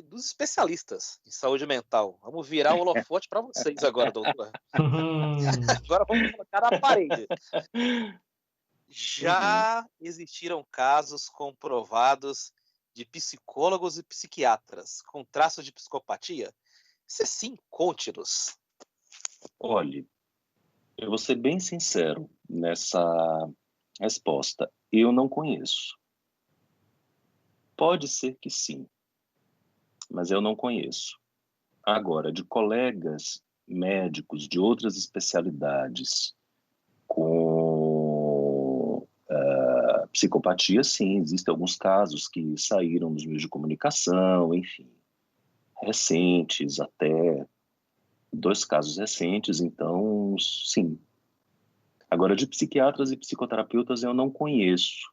S1: dos especialistas em saúde mental. Vamos virar o holofote para vocês agora, doutor. Agora vamos colocar na parede. Já existiram casos comprovados de psicólogos e psiquiatras com traços de psicopatia? Se sim, conte-nos.
S3: Olhe, eu vou ser bem sincero nessa resposta. Eu não conheço. Pode ser que sim, mas eu não conheço. Agora, de colegas médicos de outras especialidades com psicopatia, sim, existem alguns casos que saíram dos meios de comunicação, enfim, recentes, até 2 casos recentes, então, sim. Agora, de psiquiatras e psicoterapeutas eu não conheço.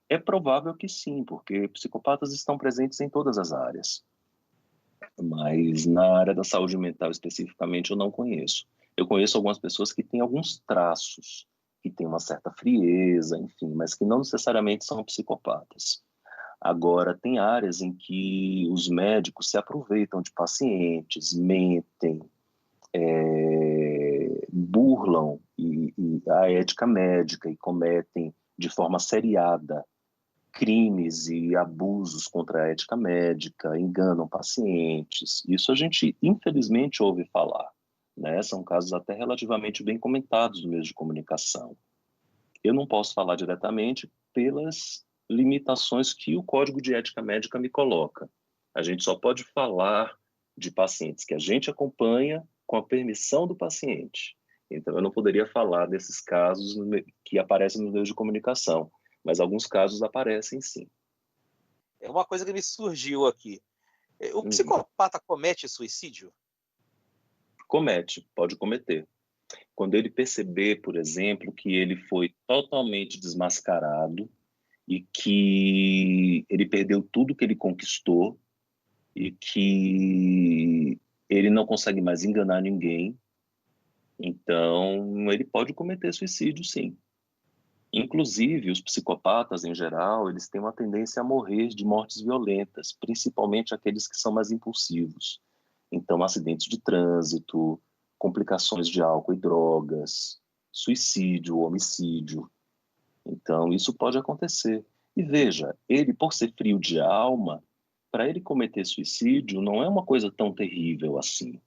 S3: É provável que sim, porque psicopatas estão presentes em todas as áreas. Mas na área da saúde mental especificamente eu não conheço. Eu conheço algumas pessoas que têm alguns traços, que têm uma certa frieza, enfim, mas que não necessariamente são psicopatas. Agora, tem áreas em que os médicos se aproveitam de pacientes, mentem, burlam a ética médica e cometem de forma seriada crimes e abusos contra a ética médica, enganam pacientes. Isso a gente, infelizmente, ouve falar. Né? São casos até relativamente bem comentados no meio de comunicação. Eu não posso falar diretamente pelas limitações que o Código de Ética Médica me coloca. A gente só pode falar de pacientes que a gente acompanha com a permissão do paciente. Então, eu não poderia falar desses casos que aparecem nos meios de comunicação, mas alguns casos aparecem sim.
S1: É uma coisa que me surgiu aqui. O
S3: Uhum.
S1: psicopata comete suicídio?
S3: Comete, pode cometer. Quando ele perceber, por exemplo, que ele foi totalmente desmascarado e que ele perdeu tudo que ele conquistou e que ele não consegue mais enganar ninguém, então ele pode cometer suicídio, sim. Inclusive, os psicopatas, em geral, eles têm uma tendência a morrer de mortes violentas, principalmente aqueles que são mais impulsivos. Então, acidentes de trânsito, complicações de álcool e drogas, suicídio, homicídio. Então, isso pode acontecer. E veja, ele, por ser frio de alma, para ele cometer suicídio não é uma coisa tão terrível assim.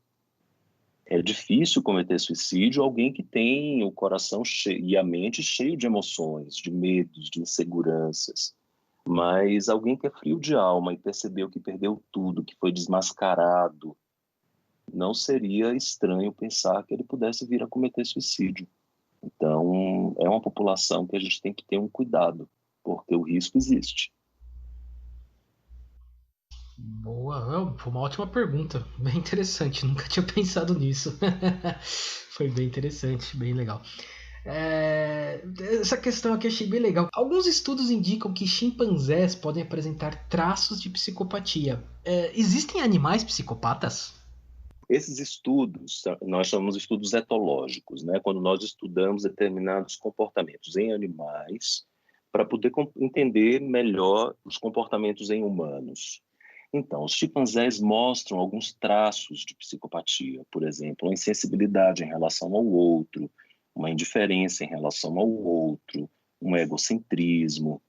S3: É difícil cometer suicídio alguém que tem o coração cheio e a mente cheio de emoções, de medos, de inseguranças. Mas alguém que é frio de alma e percebeu que perdeu tudo, que foi desmascarado, não seria estranho pensar que ele pudesse vir a cometer suicídio. Então, é uma população que a gente tem que ter um cuidado, porque o risco existe.
S2: Boa, foi uma ótima pergunta, bem interessante, nunca tinha pensado nisso. Foi bem interessante, bem legal. Essa questão aqui eu achei bem legal. Alguns estudos indicam que chimpanzés podem apresentar traços de psicopatia. Existem animais psicopatas?
S3: Esses estudos, nós chamamos de estudos etológicos, né? Quando nós estudamos determinados comportamentos em animais para poder entender melhor os comportamentos em humanos. Então, os chimpanzés mostram alguns traços de psicopatia, por exemplo, uma insensibilidade em relação ao outro, uma indiferença em relação ao outro, um egocentrismo.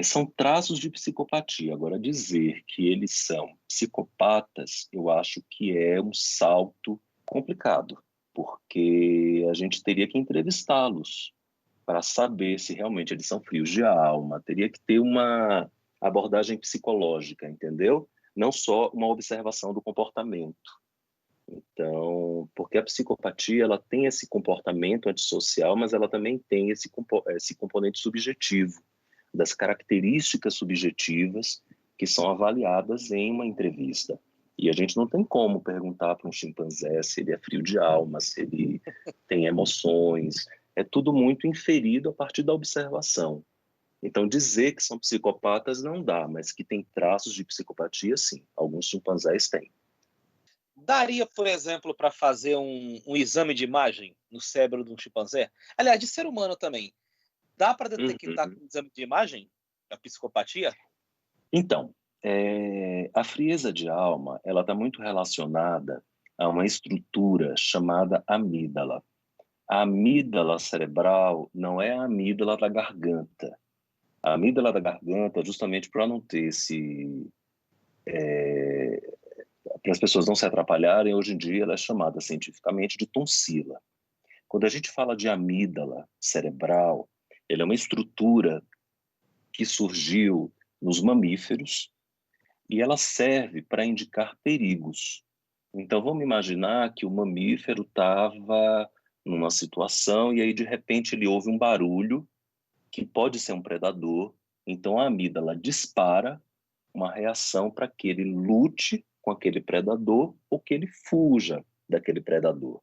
S3: São traços de psicopatia. Agora, dizer que eles são psicopatas, eu acho que é um salto complicado, porque a gente teria que entrevistá-los para saber se realmente eles são frios de alma, teria que ter uma abordagem psicológica, entendeu? Não só uma observação do comportamento. Então, porque a psicopatia ela tem esse comportamento antissocial, mas ela também tem esse componente subjetivo, das características subjetivas que são avaliadas em uma entrevista. E a gente não tem como perguntar para um chimpanzé se ele é frio de alma, se ele tem emoções. É tudo muito inferido a partir da observação. Então, dizer que são psicopatas não dá, mas que tem traços de psicopatia, sim. Alguns chimpanzés têm.
S1: Daria, por exemplo, para fazer um exame de imagem no cérebro de um chimpanzé? Aliás, de ser humano também. Dá para detectar com o exame de imagem a psicopatia?
S3: Então, a frieza de alma ela está muito relacionada a uma estrutura chamada amígdala. A amígdala cerebral não é a amígdala da garganta. A amígdala da garganta, justamente para não ter para as pessoas não se atrapalharem, hoje em dia ela é chamada cientificamente de tonsila. Quando a gente fala de amígdala cerebral, ela é uma estrutura que surgiu nos mamíferos e ela serve para indicar perigos. Então vamos imaginar que o mamífero estava numa situação e aí de repente ele ouve um barulho que pode ser um predador, então a amígdala dispara uma reação para que ele lute com aquele predador ou que ele fuja daquele predador.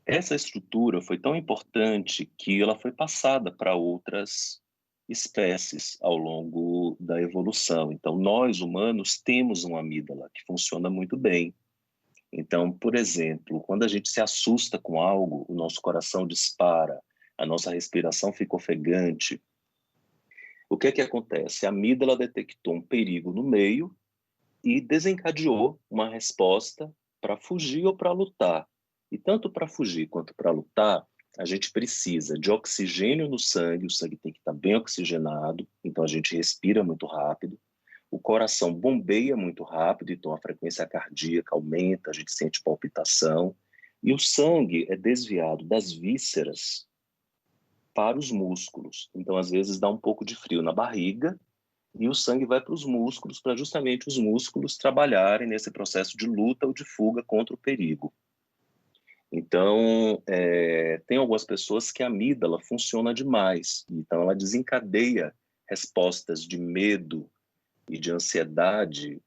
S3: Essa estrutura foi tão importante que ela foi passada para outras espécies ao longo da evolução. Então, nós humanos temos uma amígdala que funciona muito bem. Então, por exemplo, quando a gente se assusta com algo, o nosso coração dispara, a nossa respiração fica ofegante. O que é que acontece? A amígdala detectou um perigo no meio e desencadeou uma resposta para fugir ou para lutar. E tanto para fugir quanto para lutar, a gente precisa de oxigênio no sangue, o sangue tem que estar bem oxigenado, então a gente respira muito rápido, o coração bombeia muito rápido, então a frequência cardíaca aumenta, a gente sente palpitação, e o sangue é desviado das vísceras para os músculos. Então, às vezes, dá um pouco de frio na barriga, e o sangue vai para os músculos, para justamente os músculos trabalharem nesse processo de luta ou de fuga contra o perigo. Então, tem algumas pessoas que a amígdala funciona demais, então ela desencadeia respostas de medo e de ansiedade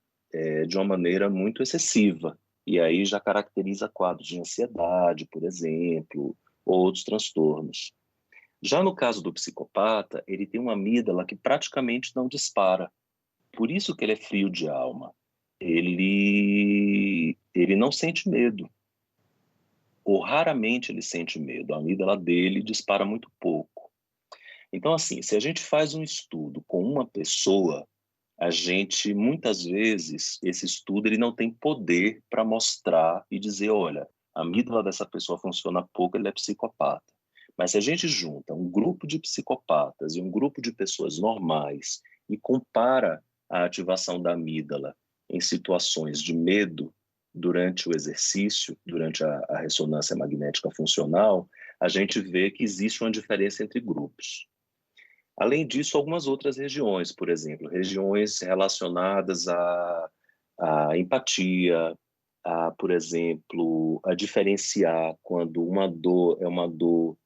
S3: de uma maneira muito excessiva, e aí já caracteriza quadros de ansiedade, por exemplo, ou outros transtornos. Já no caso do psicopata, ele tem uma amígdala que praticamente não dispara. Por isso que ele é frio de alma. Ele não sente medo. Ou raramente ele sente medo. A amígdala dele dispara muito pouco. Então, assim, se a gente faz um estudo com uma pessoa, a gente, muitas vezes, esse estudo ele não tem poder para mostrar e dizer, olha, a amígdala dessa pessoa funciona pouco, ele é psicopata. Mas se a gente junta um grupo de psicopatas e um grupo de pessoas normais e compara a ativação da amígdala em situações de medo durante o exercício, durante a ressonância magnética funcional, a gente vê que existe uma diferença entre grupos. Além disso, algumas outras regiões, por exemplo, regiões relacionadas à empatia, por exemplo, a diferenciar quando uma dor é uma dor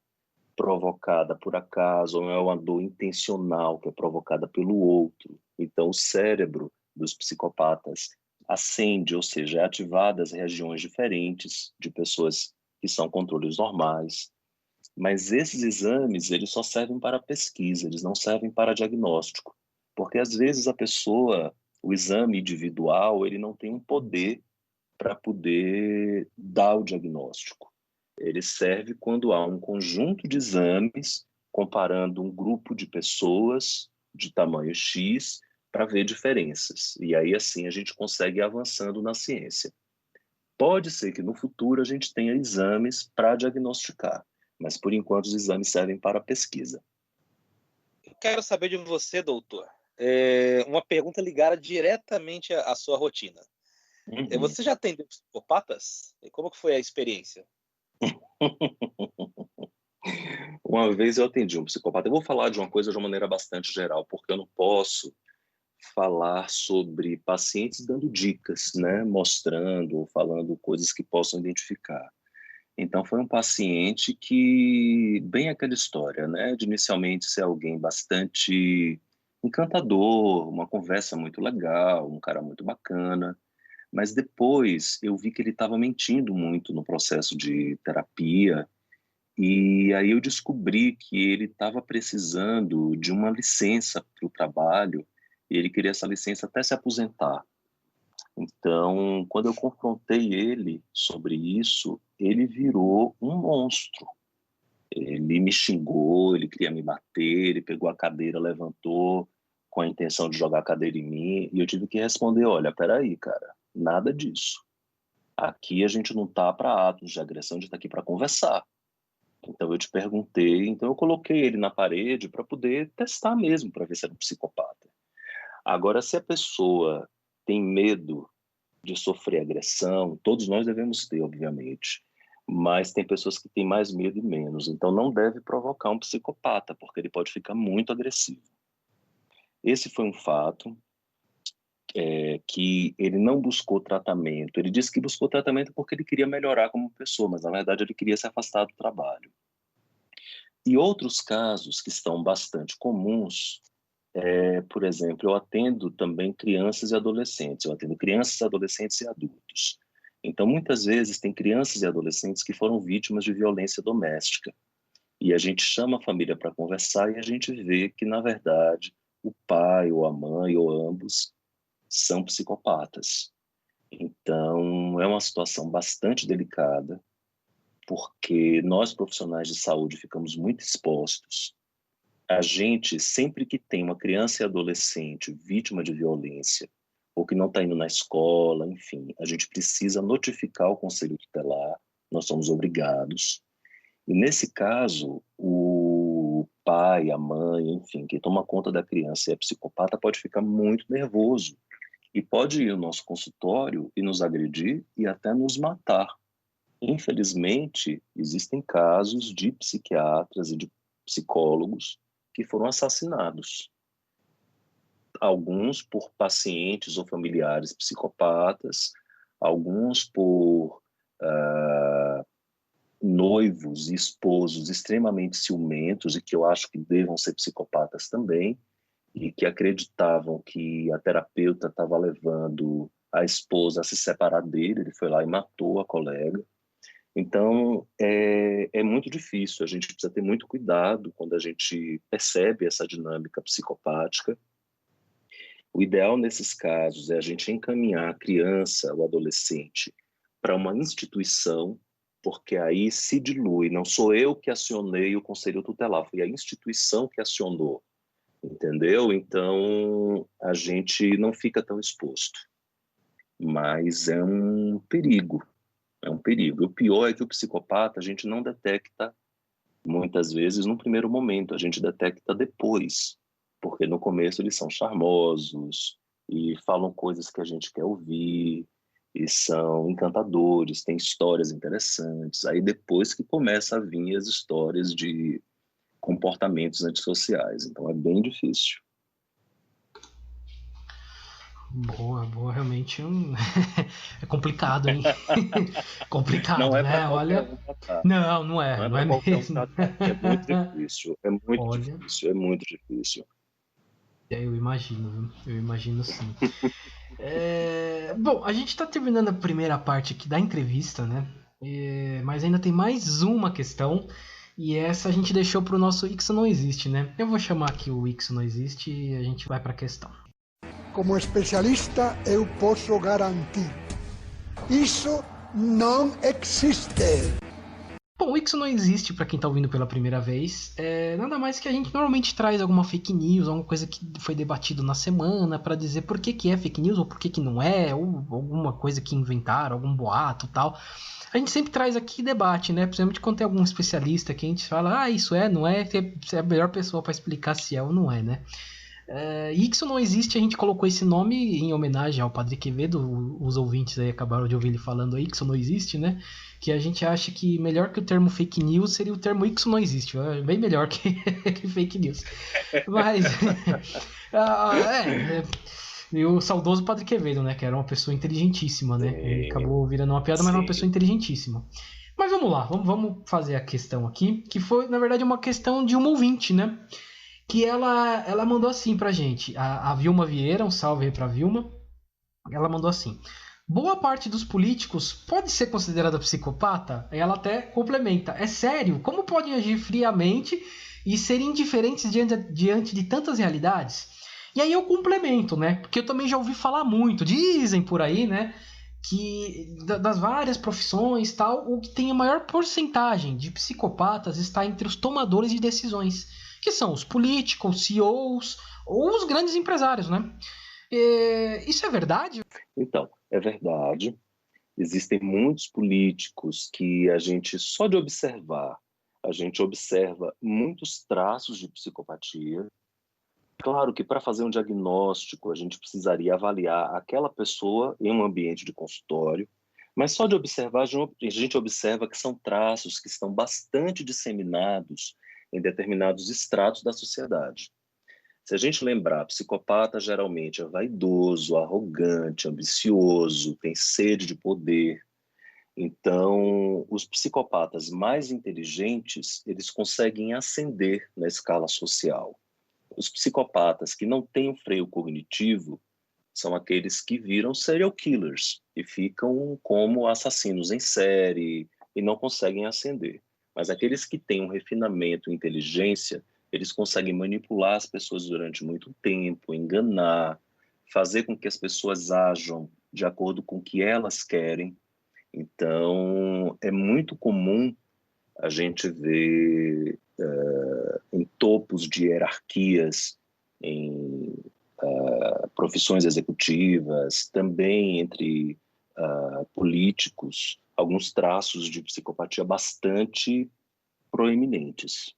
S3: provocada por acaso ou é uma dor intencional que é provocada pelo outro. Então, o cérebro dos psicopatas acende, ou seja, é ativadas regiões diferentes de pessoas que são controles normais. Mas esses exames, eles só servem para pesquisa, eles não servem para diagnóstico. Porque às vezes a pessoa, o exame individual, ele não tem um poder para poder dar o diagnóstico. Ele serve quando há um conjunto de exames comparando um grupo de pessoas de tamanho X para ver diferenças. E aí assim a gente consegue ir avançando na ciência. Pode ser que no futuro a gente tenha exames para diagnosticar, mas por enquanto os exames servem para pesquisa.
S1: Eu quero saber de você, doutor, uma pergunta ligada diretamente à sua rotina.
S3: Uhum.
S1: Você já atendeu psicopatas? E como que foi a experiência?
S3: Uma vez eu atendi um psicopata. Eu vou falar de uma coisa de uma maneira bastante geral, porque eu não posso falar sobre pacientes dando dicas, né? Mostrando ou falando coisas que possam identificar. Então, foi um paciente que, bem aquela história, né? De inicialmente ser alguém bastante encantador, uma conversa muito legal, um cara muito bacana, mas depois eu vi que ele estava mentindo muito no processo de terapia, e aí eu descobri que ele estava precisando de uma licença para o trabalho, e ele queria essa licença até se aposentar. Então, quando eu confrontei ele sobre isso, ele virou um monstro. Ele me xingou, ele queria me bater, ele pegou a cadeira, levantou com a intenção de jogar a cadeira em mim, e eu tive que responder, olha, peraí, cara, nada disso. Aqui a gente não está para atos de agressão, a gente está aqui para conversar. Então eu te perguntei, então eu coloquei ele na parede para poder testar mesmo, para ver se era um psicopata. Agora, se a pessoa tem medo de sofrer agressão, todos nós devemos ter, obviamente, mas tem pessoas que têm mais medo e menos, então não deve provocar um psicopata, porque ele pode ficar muito agressivo. Esse foi um fato que ele não buscou tratamento. Ele disse que buscou tratamento porque ele queria melhorar como pessoa, mas na verdade ele queria se afastar do trabalho. E outros casos que estão bastante comuns, por exemplo, eu atendo também crianças e adolescentes. Eu atendo crianças, adolescentes e adultos. Então, muitas vezes, tem crianças e adolescentes que foram vítimas de violência doméstica. E a gente chama a família para conversar e a gente vê que, na verdade, o pai ou a mãe ou ambos são psicopatas. Então, é uma situação bastante delicada, porque nós, profissionais de saúde, ficamos muito expostos. A gente, sempre que tem uma criança e adolescente vítima de violência, ou que não está indo na escola, enfim, a gente precisa notificar o conselho tutelar, nós somos obrigados. E nesse caso, o pai, a mãe, enfim, quem toma conta da criança e é psicopata pode ficar muito nervoso e pode ir ao nosso consultório e nos agredir e até nos matar. Infelizmente, existem casos de psiquiatras e de psicólogos que foram assassinados. Alguns por pacientes ou familiares psicopatas, alguns por noivos e esposos extremamente ciumentos e que eu acho que devam ser psicopatas também, e que acreditavam que a terapeuta estava levando a esposa a se separar dele, ele foi lá e matou a colega. Então, é muito difícil, a gente precisa ter muito cuidado quando a gente percebe essa dinâmica psicopática. O ideal nesses casos é a gente encaminhar a criança ou adolescente para uma instituição, porque aí se dilui. Não sou eu que acionei o conselho tutelar, foi a instituição que acionou, entendeu? Então, a gente não fica tão exposto, mas é um perigo. É um perigo. O pior é que o psicopata a gente não detecta muitas vezes no primeiro momento, a gente detecta depois, porque no começo eles são charmosos e falam coisas que a gente quer ouvir e são encantadores, têm histórias interessantes. Aí depois que começa a vir as histórias de comportamentos antissociais, então é bem difícil.
S2: Boa, boa, realmente é complicado, hein? Complicado,
S3: Não é para
S2: né?
S3: qualquer
S2: Olha.
S3: um tratar.
S2: Não, não é,
S3: Não é
S2: não
S3: para
S2: é
S3: qualquer um
S2: mesmo.
S3: tratar. É muito difícil, é muito
S2: Olha,
S3: difícil, é muito difícil.
S2: eu imagino, viu? Eu imagino sim. Bom, a gente tá terminando a primeira parte aqui da entrevista, né? Mas ainda tem mais uma questão. E essa a gente deixou pro nosso Ixo Não Existe, né? Eu vou chamar aqui o Ixo Não Existe e a gente vai pra questão.
S4: Como especialista, eu posso garantir: isso não existe.
S2: Bom, o Ixo Não Existe, para quem tá ouvindo pela primeira vez, nada mais que a gente normalmente traz alguma fake news, alguma coisa que foi debatido na semana para dizer por que é fake news ou por que não é, ou alguma coisa que inventaram, algum boato tal. A gente sempre traz aqui debate, né? Principalmente quando tem algum especialista que a gente fala, isso é, não é, você é a melhor pessoa para explicar se é ou não é, né? Ixo Não Existe, a gente colocou esse nome em homenagem ao Padre Quevedo. Os ouvintes aí acabaram de ouvir ele falando Ixo Não Existe, né? Que a gente acha que melhor que o termo fake news seria o termo Ixo Não Existe. Bem melhor que, que fake news. Mas. E o saudoso Padre Quevedo, né? Que era uma pessoa inteligentíssima, né? Ele
S3: Sim,
S2: acabou virando uma piada, mas era uma pessoa
S3: sim.
S2: inteligentíssima. Mas vamos lá, vamos fazer a questão aqui, que foi, na verdade, uma questão de uma ouvinte, né? Que ela mandou assim pra gente. A Vilma Vieira, um salve aí pra Vilma. Ela mandou assim: boa parte dos políticos pode ser considerada psicopata? Ela até complementa: é sério? Como podem agir friamente e ser indiferentes diante de tantas realidades? E aí eu complemento, né? Porque eu também já ouvi falar muito, dizem por aí, né? Que das várias profissões tal, o que tem a maior porcentagem de psicopatas está entre os tomadores de decisões, que são os políticos, CEOs ou os grandes empresários, né? Isso é verdade?
S3: Então, é verdade. Existem muitos políticos que a gente, só de observar, a gente observa muitos traços de psicopatia. Claro que para fazer um diagnóstico a gente precisaria avaliar aquela pessoa em um ambiente de consultório, mas só de observar a gente observa que são traços que estão bastante disseminados em determinados estratos da sociedade. Se a gente lembrar, psicopata geralmente é vaidoso, arrogante, ambicioso, tem sede de poder. Então, os psicopatas mais inteligentes, eles conseguem ascender na escala social. Os psicopatas que não têm um freio cognitivo são aqueles que viram serial killers e ficam como assassinos em série e não conseguem ascender. Mas aqueles que têm um refinamento e inteligência, eles conseguem manipular as pessoas durante muito tempo, enganar, fazer com que as pessoas ajam de acordo com o que elas querem. Então, é muito comum a gente ver em topos de hierarquias, em profissões executivas, também entre políticos, alguns traços de psicopatia bastante proeminentes.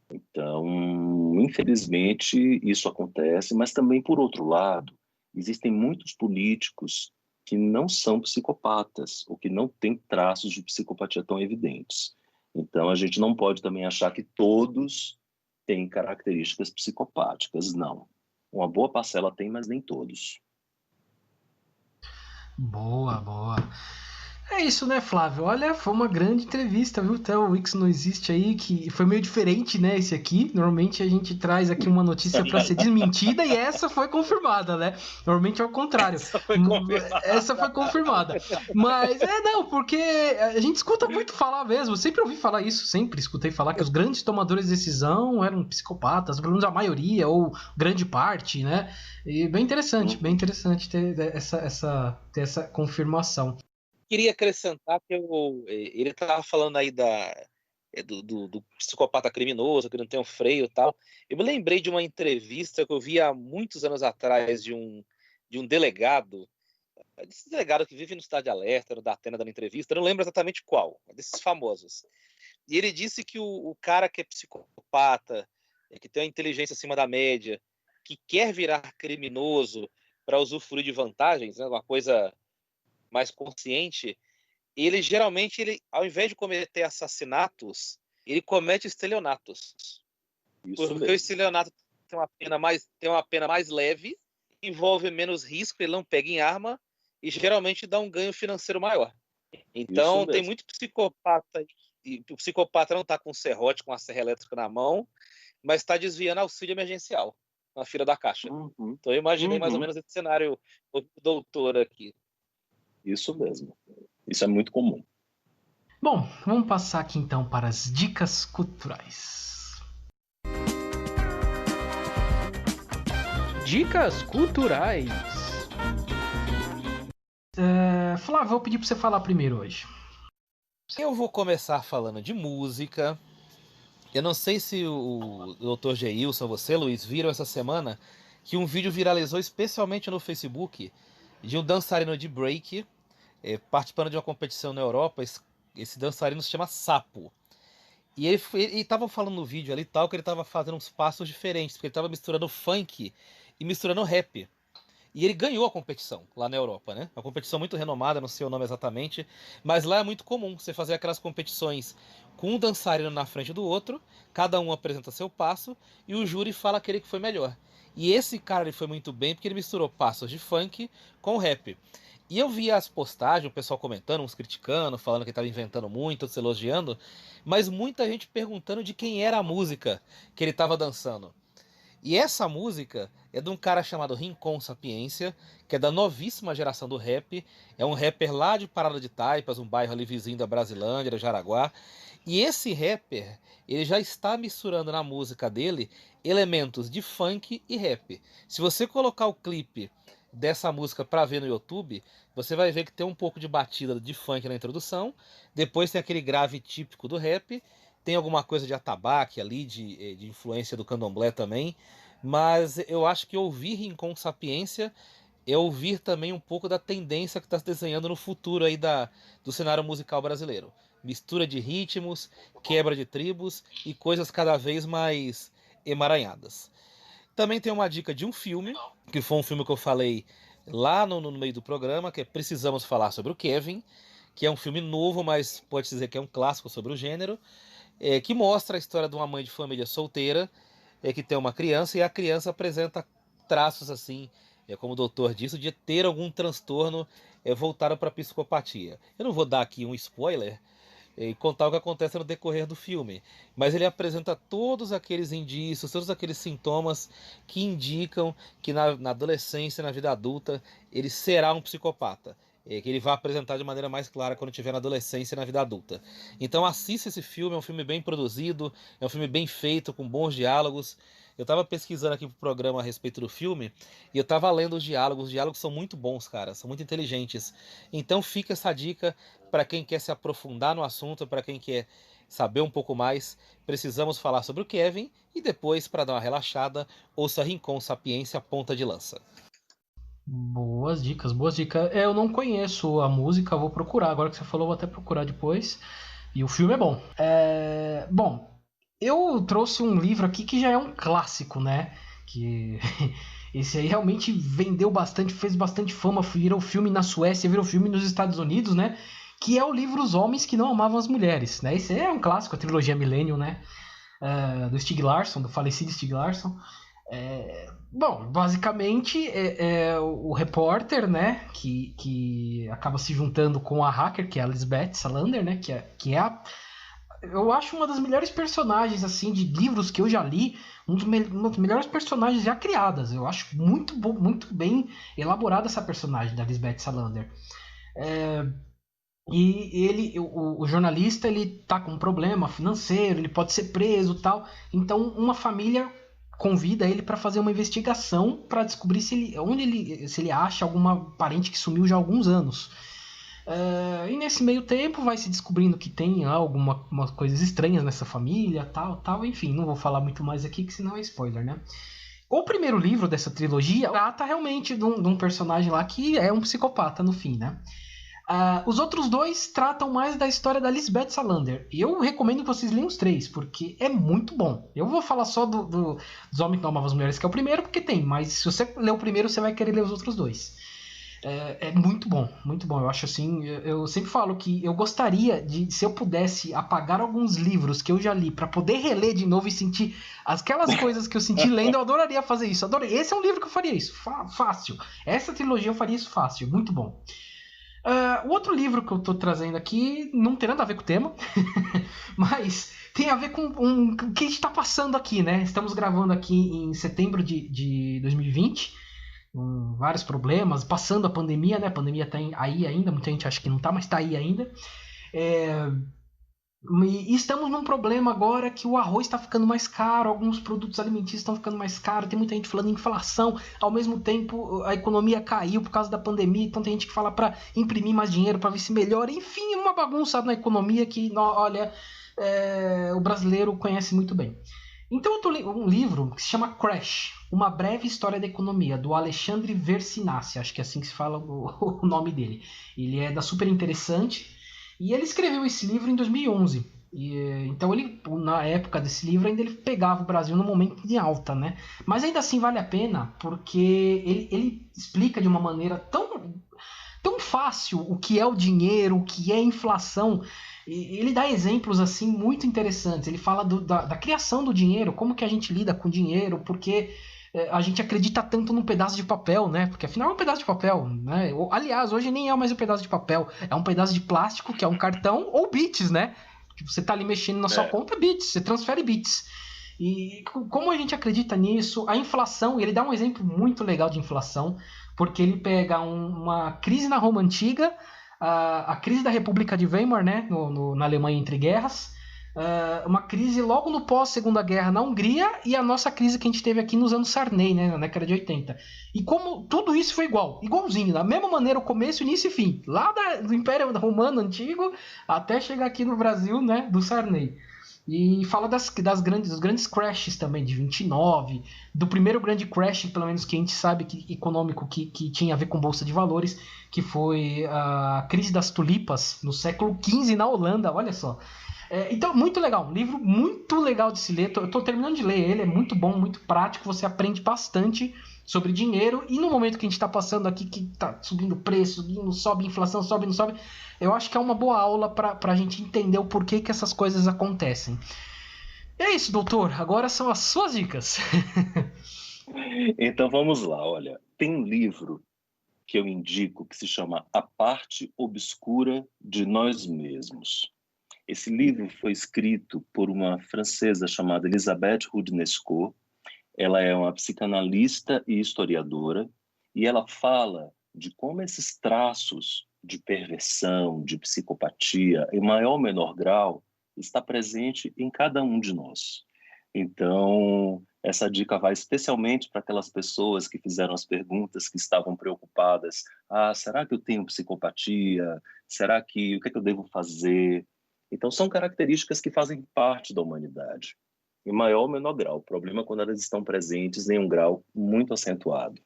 S3: Então, infelizmente, isso acontece, mas também, por outro lado, existem muitos políticos que não são psicopatas ou que não têm traços de psicopatia tão evidentes. Então, a gente não pode também achar que todos têm características psicopáticas, não. Uma boa parcela tem, mas nem todos.
S2: Boa, boa. É isso, né, Flávio? Olha, foi uma grande entrevista, viu? Até o Wix não existe aí, que foi meio diferente, né, esse aqui. Normalmente a gente traz aqui uma notícia para ser desmentida e essa foi confirmada, né? Normalmente é o contrário. Essa foi confirmada. Mas, não, porque a gente escuta muito falar mesmo. Eu sempre ouvi falar isso, sempre escutei falar que os grandes tomadores de decisão eram psicopatas, pelo menos a maioria, ou grande parte, né? E bem interessante ter essa confirmação.
S1: Queria acrescentar que ele estava falando aí do psicopata criminoso, que não tem um freio e tal. Eu me lembrei de uma entrevista que eu vi há muitos anos atrás de um delegado, desse delegado que vive no Cidade Alerta, no Datena, dando entrevista, eu não lembro exatamente qual, desses famosos. E ele disse que o cara que é psicopata, que tem uma inteligência acima da média, que quer virar criminoso para usufruir de vantagens, né, uma coisa mais consciente, ele geralmente, ao invés de cometer assassinatos, ele comete estelionatos.
S3: Isso
S1: porque
S3: mesmo.
S1: o estelionato tem uma pena mais leve, envolve menos risco, ele não pega em arma e geralmente dá um ganho financeiro maior. Então tem muito psicopata, e o psicopata não está com um serrote, com a serra elétrica na mão, mas está desviando auxílio emergencial na fila da caixa. Então eu imaginei mais ou menos esse cenário do doutor aqui.
S3: Isso mesmo. Isso é muito comum.
S2: Bom, vamos passar aqui então para as dicas culturais. Dicas culturais. Flávio, vou pedir para você falar primeiro hoje.
S1: Eu vou começar falando de música. Eu não sei se o Dr. Geilson, você, Luiz, viram essa semana que um vídeo viralizou especialmente no Facebook de um dançarino de break participando de uma competição na Europa. Esse dançarino se chama Sapo. E ele estava falando no vídeo ali tal que ele estava fazendo uns passos diferentes, porque ele estava misturando funk e misturando rap. E ele ganhou a competição lá na Europa, né? Uma competição muito renomada, não sei o nome exatamente, mas lá é muito comum você fazer aquelas competições com um dançarino na frente do outro, cada um apresenta seu passo e o júri fala aquele que foi melhor. E esse cara ele foi muito bem porque ele misturou passos de funk com rap. E eu vi as postagens, o pessoal comentando, uns criticando, falando que estava inventando muito, outros elogiando, mas muita gente perguntando de quem era a música que ele estava dançando. E essa música é de um cara chamado Rincon Sapiência, que é da novíssima geração do rap. É um rapper lá de Parada de Taipas, um bairro ali vizinho da Brasilândia, da Jaraguá. E esse rapper, ele já está misturando na música dele elementos de funk e rap. Se você colocar o clipe dessa música para ver no YouTube, você vai ver que tem um pouco de batida de funk na introdução, depois tem aquele grave típico do rap, tem alguma coisa de atabaque ali, de influência do candomblé também, mas eu acho que ouvir Rincon Sapiência é ouvir também um pouco da tendência que está se desenhando no futuro aí do cenário musical brasileiro. mistura de ritmos, quebra de tribos e coisas cada vez mais emaranhadas. Também tem uma dica de um filme, que foi um filme que eu falei lá no meio do programa, que é Precisamos Falar sobre o Kevin, que é um filme novo, mas pode dizer que é um clássico sobre o gênero, que mostra a história de uma mãe de família solteira, que tem uma criança, e a criança apresenta traços assim, como o doutor disse, de ter algum transtorno voltado para a psicopatia. Eu não vou dar aqui um spoiler e contar o que acontece no decorrer do filme, mas ele apresenta todos aqueles indícios, todos aqueles sintomas que indicam que na adolescência, na vida adulta, ele será um psicopata. Que ele vai apresentar de maneira mais clara quando estiver na adolescência e na vida adulta. Então assista esse filme, é um filme bem produzido, é um filme bem feito, com bons diálogos. Eu estava pesquisando aqui pro programa a respeito do filme, e eu estava lendo os diálogos são muito bons, cara, são muito inteligentes. Então fica essa dica para quem quer se aprofundar no assunto, para quem quer saber um pouco mais. Precisamos falar sobre o Kevin, e depois, para dar uma relaxada, ouça Rincon Sapiência Ponta de Lança.
S2: Boas dicas, boas dicas. Eu não conheço a música, vou procurar. Agora que você falou, vou até procurar depois. E o filme é bom. Bom, eu trouxe um livro aqui que já é um clássico, né? Que esse aí realmente vendeu bastante, fez bastante fama, virou filme na Suécia, virou filme nos Estados Unidos, né? Que é o livro Os Homens que Não Amavam as Mulheres, né? Esse é um clássico, a trilogia Millennium, né? Do Stieg Larsson, do falecido Stieg Larsson. Bom, basicamente é o repórter, né, que acaba se juntando com a hacker, que é a Lisbeth Salander, né, que é eu acho uma das melhores personagens, assim, de livros que eu já li, uma das melhores personagens já criadas. Eu acho muito bem elaborada essa personagem da Lisbeth Salander. E ele, o jornalista, ele tá com um problema financeiro, ele pode ser preso, tal. Então, uma família convida ele para fazer uma investigação para descobrir se ele acha alguma parente que sumiu já há alguns anos. E nesse meio tempo vai se descobrindo que tem algumas coisas estranhas nessa família, tal. Enfim, não vou falar muito mais aqui, que senão é spoiler, né? O primeiro livro dessa trilogia trata realmente de um personagem lá que é um psicopata no fim, né? Os outros dois tratam mais da história da Lisbeth Salander. Eu recomendo que vocês leiam os três, porque é muito bom. Eu vou falar só dos Homens que Não Amavam as Mulheres, que é o primeiro, porque tem. Mas se você ler o primeiro, você vai querer ler os outros dois. É muito bom, muito bom. Eu acho assim, eu sempre falo que eu gostaria de, se eu pudesse apagar alguns livros que eu já li para poder reler de novo e sentir aquelas coisas que eu senti lendo, eu adoraria fazer isso. Esse é um livro que eu faria isso, fácil. Essa trilogia eu faria isso fácil, muito bom. O outro livro que eu tô trazendo aqui não tem nada a ver com o tema, mas tem a ver com o que a gente tá passando aqui, né? Estamos gravando aqui em setembro de 2020, com vários problemas, passando a pandemia, né? A pandemia tá aí ainda, muita gente acha que não tá, mas tá aí ainda. E estamos num problema agora que o arroz está ficando mais caro, alguns produtos alimentícios estão ficando mais caros, tem muita gente falando em inflação, ao mesmo tempo a economia caiu por causa da pandemia, então tem gente que fala para imprimir mais dinheiro para ver se melhora, enfim, uma bagunça na economia que, olha, o brasileiro conhece muito bem. Então eu tô lendo um livro que se chama Crash, Uma Breve História da Economia, do Alexandre Versinassi, acho que é assim que se fala o nome dele. Ele é da Super Interessante. E ele escreveu esse livro em 2011. Então, na época desse livro, ainda ele pegava o Brasil no momento de alta, né? Mas ainda assim vale a pena, porque ele explica de uma maneira tão fácil o que é o dinheiro, o que é a inflação. Ele dá exemplos assim muito interessantes. Ele fala da criação do dinheiro, como que a gente lida com o dinheiro, porque a gente acredita tanto num pedaço de papel, né? Porque afinal é um pedaço de papel, né? Aliás, hoje nem é mais um pedaço de papel, é um pedaço de plástico, que é um cartão, ou bits, né? Tipo, você tá ali mexendo na sua conta, bits, você transfere bits. E como a gente acredita nisso, a inflação, ele dá um exemplo muito legal de inflação, porque ele pega uma crise na Roma Antiga, a crise da República de Weimar, né? Na Alemanha entre guerras, uma crise logo no pós-Segunda Guerra na Hungria e a nossa crise que a gente teve aqui nos anos Sarney, né, na década de 80. E como tudo isso foi igualzinho, da mesma maneira, o começo, início e fim. Lá do Império Romano Antigo até chegar aqui no Brasil, né, do Sarney. E fala dos grandes crashes também, de 29, do primeiro grande crash, pelo menos que a gente sabe, econômico, que tinha a ver com Bolsa de Valores, que foi a crise das tulipas no século XV na Holanda, olha só. Então, muito legal, um livro muito legal de se ler. Eu tô terminando de ler ele, é muito bom, muito prático, você aprende bastante sobre dinheiro. E no momento que a gente está passando aqui, que tá subindo o preço, sobe a inflação, sobe, não sobe, eu acho que é uma boa aula para a gente entender o porquê que essas coisas acontecem. E é isso, doutor. Agora são as suas dicas.
S3: Então vamos lá, olha, tem um livro que eu indico que se chama A Parte Obscura de Nós Mesmos. Esse livro foi escrito por uma francesa chamada Elisabeth Roudinesco. Ela é uma psicanalista e historiadora, e ela fala de como esses traços de perversão, de psicopatia, em maior ou menor grau, está presente em cada um de nós. Então, essa dica vai especialmente para aquelas pessoas que fizeram as perguntas, que estavam preocupadas. Será que eu tenho psicopatia? O que é que eu devo fazer? Então, são características que fazem parte da humanidade, em maior ou menor grau. O problema é quando elas estão presentes em um grau muito acentuado.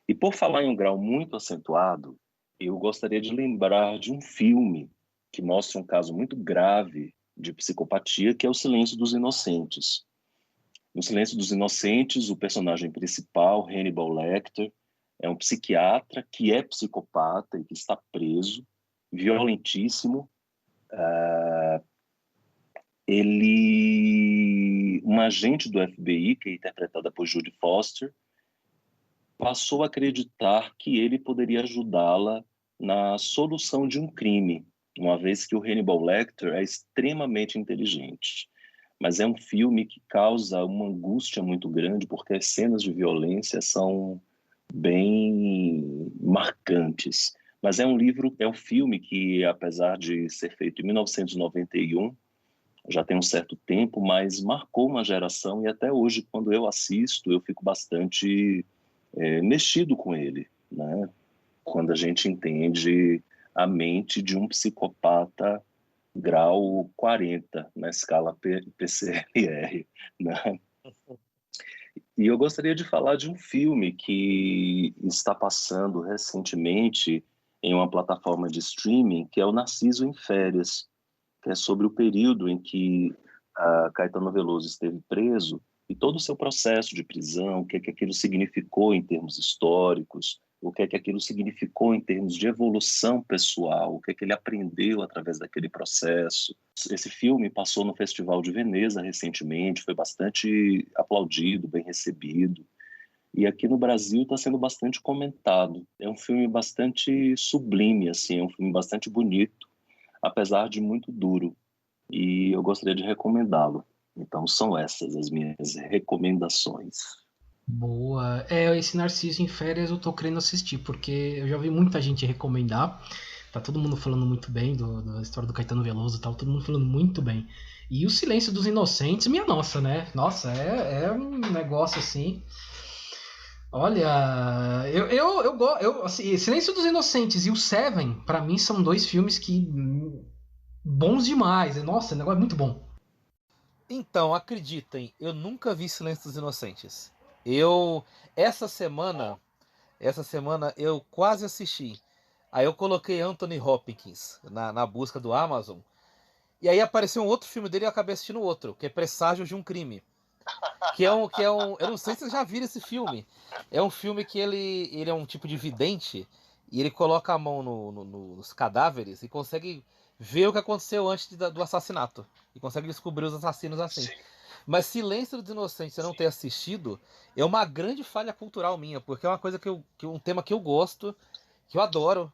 S3: E por falar em um grau muito acentuado, eu gostaria de lembrar de um filme que mostra um caso muito grave de psicopatia, que é O Silêncio dos Inocentes. No Silêncio dos Inocentes, o personagem principal, Hannibal Lecter, é um psiquiatra que é psicopata e que está preso, violentíssimo. Uma agente do FBI, que é interpretada por Jodie Foster, passou a acreditar que ele poderia ajudá-la na solução de um crime, uma vez que o Hannibal Lecter é extremamente inteligente. Mas é um filme que causa uma angústia muito grande, porque as cenas de violência são bem marcantes. Mas é um filme que, apesar de ser feito em 1991, já tem um certo tempo, mas marcou uma geração, e até hoje, quando eu assisto, eu fico bastante mexido com ele, né? Quando a gente entende a mente de um psicopata grau 40 na escala PCLR, né? E eu gostaria de falar de um filme que está passando recentemente em uma plataforma de streaming, que é o Narciso em Férias, que é sobre o período em que Caetano Veloso esteve preso e todo o seu processo de prisão, o que é que aquilo significou em termos históricos, o que é que aquilo significou em termos de evolução pessoal, o que é que ele aprendeu através daquele processo. Esse filme passou no Festival de Veneza recentemente, foi bastante aplaudido, bem recebido, e aqui no Brasil está sendo bastante comentado. É um filme bastante sublime, assim, é um filme bastante bonito, apesar de muito duro, e eu gostaria de recomendá-lo. Então são essas as minhas recomendações.
S2: Boa. Esse Narciso em Férias eu tô querendo assistir, porque eu já vi muita gente recomendar. Tá todo mundo falando muito bem da história do Caetano Veloso e tal, todo mundo falando muito bem. E o Silêncio dos Inocentes, minha nossa, né? Nossa, é um negócio assim. Olha, assim, Silêncio dos Inocentes e o Seven, pra mim, são dois filmes que bons demais. Nossa, o negócio é muito bom.
S5: Então, acreditem, eu nunca vi Silêncio dos Inocentes. Eu essa semana eu quase assisti. Aí eu coloquei Anthony Hopkins na busca do Amazon. E aí apareceu um outro filme dele e eu acabei assistindo outro, que é Presságios de um Crime. Eu não sei se vocês já viram esse filme. É um filme que ele é um tipo de vidente e ele coloca a mão nos cadáveres e consegue ver o que aconteceu antes do assassinato. E consegue descobrir os assassinos assim. Sim. Mas Silêncio dos Inocentes, eu não ter assistido, é uma grande falha cultural minha, porque é uma coisa um tema que eu gosto, que eu adoro.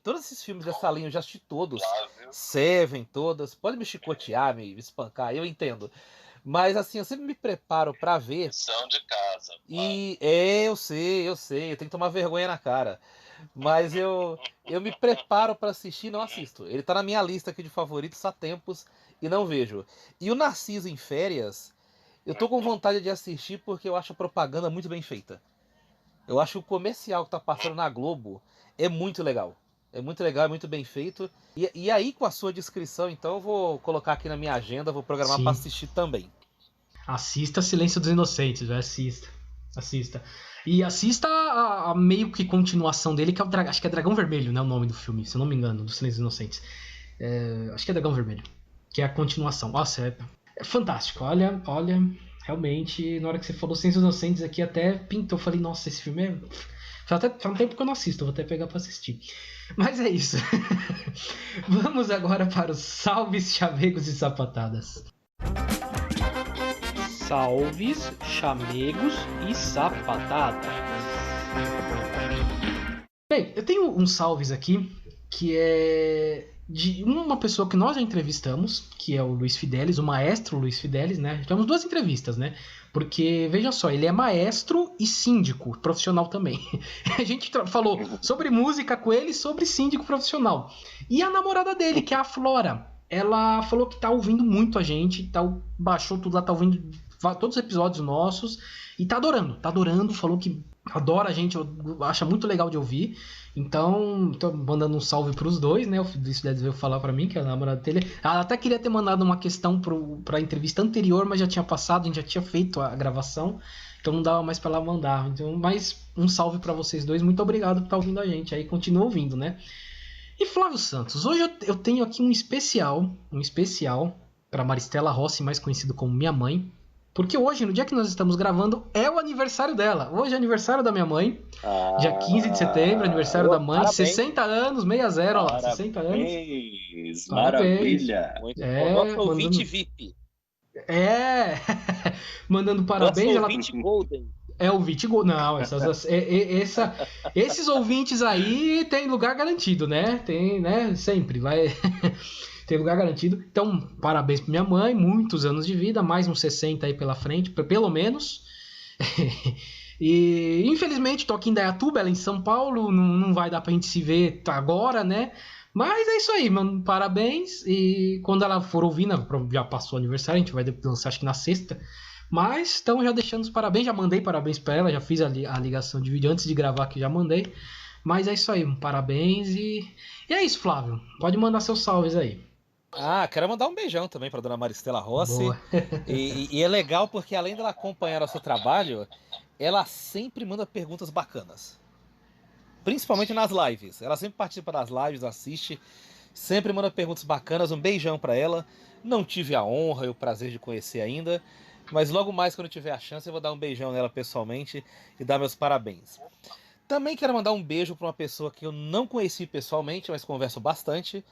S5: Todos esses filmes dessa linha eu já assisti todos. Seven, todas. Pode me chicotear, me espancar, eu entendo. Mas assim, eu sempre me preparo pra ver.
S3: Lição de casa.
S5: E eu sei, eu tenho que tomar vergonha na cara. Mas eu me preparo pra assistir e não assisto. Ele tá na minha lista aqui de favoritos há tempos e não vejo. E o Narciso em Férias, eu tô com vontade de assistir porque eu acho a propaganda muito bem feita. Eu acho que o comercial que tá passando na Globo é muito legal. É muito legal, é muito bem feito. E aí, com a sua descrição, então, eu vou colocar aqui na minha agenda, vou programar para assistir também.
S2: Assista Silêncio dos Inocentes, velho. Assista. E assista a meio que continuação dele, que é acho que é Dragão Vermelho, né? O nome do filme, se eu não me engano, do Silêncio dos Inocentes. Acho que é Dragão Vermelho. Que é a continuação. Nossa, é fantástico. Olha, realmente, na hora que você falou Silêncio dos Inocentes aqui, até pintou. Eu falei, nossa, esse filme é... Faz um tempo que eu não assisto, vou até pegar pra assistir. Mas é isso. Vamos agora para os salves, chamegos e sapatadas. Salves, chamegos e sapatadas. Bem, eu tenho uns salves aqui que é de uma pessoa que nós já entrevistamos, que é o Luiz Fidelis, o maestro Luiz Fidelis, né? Tivemos 2 entrevistas, né? Porque, veja só, ele é maestro e síndico profissional também. A gente falou sobre música com ele, sobre síndico profissional. E a namorada dele, que é a Flora, ela falou que tá ouvindo muito a gente, baixou tudo lá, tá ouvindo todos os episódios nossos e tá adorando, falou que adora a gente, acha muito legal de ouvir. Então, tô mandando um salve pros 2, né? O Luiz Fidelis veio falar pra mim, que é a namorada dele. Ela até queria ter mandado uma questão pra entrevista anterior, mas já tinha passado, a gente já tinha feito a gravação, então não dava mais pra ela mandar. Então, mais um salve pra vocês 2, muito obrigado por estar ouvindo a gente aí, continua ouvindo, né? E Flávio Santos, hoje eu tenho aqui um especial pra Maristela Rossi, mais conhecido como minha mãe. Porque hoje, no dia que nós estamos gravando, é o aniversário dela. Hoje é aniversário da minha mãe. Dia 15 de setembro, aniversário da mãe. Parabéns. 60 anos, 60, olha lá. 60 anos.
S3: Maravilha.
S5: Nosso ouvinte VIP.
S2: Mandando parabéns.
S5: Nosso ouvinte Golden.
S2: É o ouvinte Golden. Não, esses ouvintes aí tem lugar garantido, né? Tem, né? Sempre vai... Tem lugar garantido. Então, parabéns pra minha mãe. Muitos anos de vida. Mais uns 60 aí pela frente. Pelo menos. E, infelizmente, tô aqui em Indaiatuba. Ela em São Paulo. Não vai dar pra gente se ver agora, né? Mas é isso aí, mano. Parabéns. E quando ela for ouvir, já passou o aniversário. A gente vai lançar, acho que na sexta. Mas, então, já deixando os parabéns. Já mandei parabéns pra ela. Já fiz a ligação de vídeo antes de gravar, que já mandei. Mas é isso aí. Parabéns. E é isso, Flávio. Pode mandar seus salves aí.
S5: Quero mandar um beijão também para dona Maristela Rossi. E é legal porque, além dela acompanhar nosso trabalho, ela sempre manda perguntas bacanas. Principalmente nas lives. Ela sempre participa das lives, assiste, sempre manda perguntas bacanas. Um beijão para ela. Não tive a honra e o prazer de conhecer ainda, mas logo mais, quando eu tiver a chance, eu vou dar um beijão nela pessoalmente e dar meus parabéns. Também quero mandar um beijo para uma pessoa que eu não conheci pessoalmente, mas converso bastante,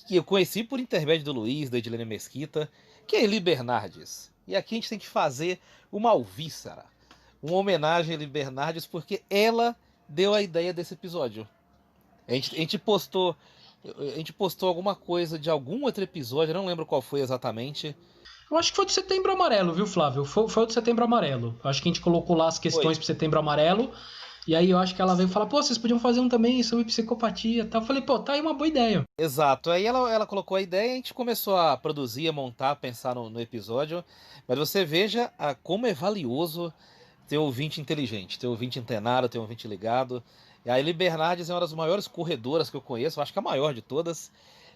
S5: que eu conheci por intermédio do Luiz, da Edilene Mesquita, que é Eli Bernardes. E aqui a gente tem que fazer uma alvíssara, uma homenagem a Eli Bernardes, porque ela deu a ideia desse episódio. A gente postou alguma coisa de algum outro episódio, eu não lembro qual foi exatamente.
S2: Eu acho que foi do Setembro Amarelo, viu, Flávio? Foi do Setembro Amarelo. Acho que a gente colocou lá as questões pro Setembro Amarelo. E aí eu acho que ela veio falar, vocês podiam fazer um também sobre psicopatia e tal. Eu falei, tá aí uma boa ideia.
S5: Exato, aí ela colocou a ideia, a gente começou a produzir, a montar, a pensar no episódio. Mas você veja como é valioso ter ouvinte inteligente, ter ouvinte antenado, ter ouvinte ligado. E a Eli Bernardes é uma das maiores corredoras que eu conheço, acho que a maior de todas.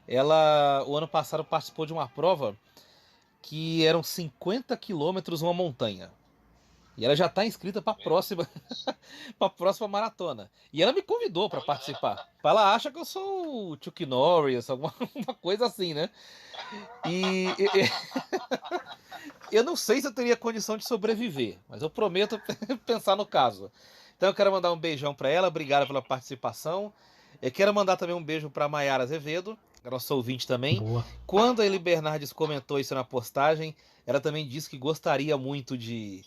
S5: Ela, o ano passado, participou de uma prova que eram 50 quilômetros uma montanha. E ela já está inscrita para a próxima maratona. E ela me convidou para participar. Ela acha que eu sou o Chuck Norris, alguma coisa assim, né? E eu não sei se eu teria condição de sobreviver, mas eu prometo pensar no caso. Então eu quero mandar um beijão para ela, obrigado pela participação. Eu quero mandar também um beijo para Maiara Azevedo, nossa ouvinte também.
S2: Boa.
S5: Quando a Eli Bernardes comentou isso na postagem, ela também disse que gostaria muito de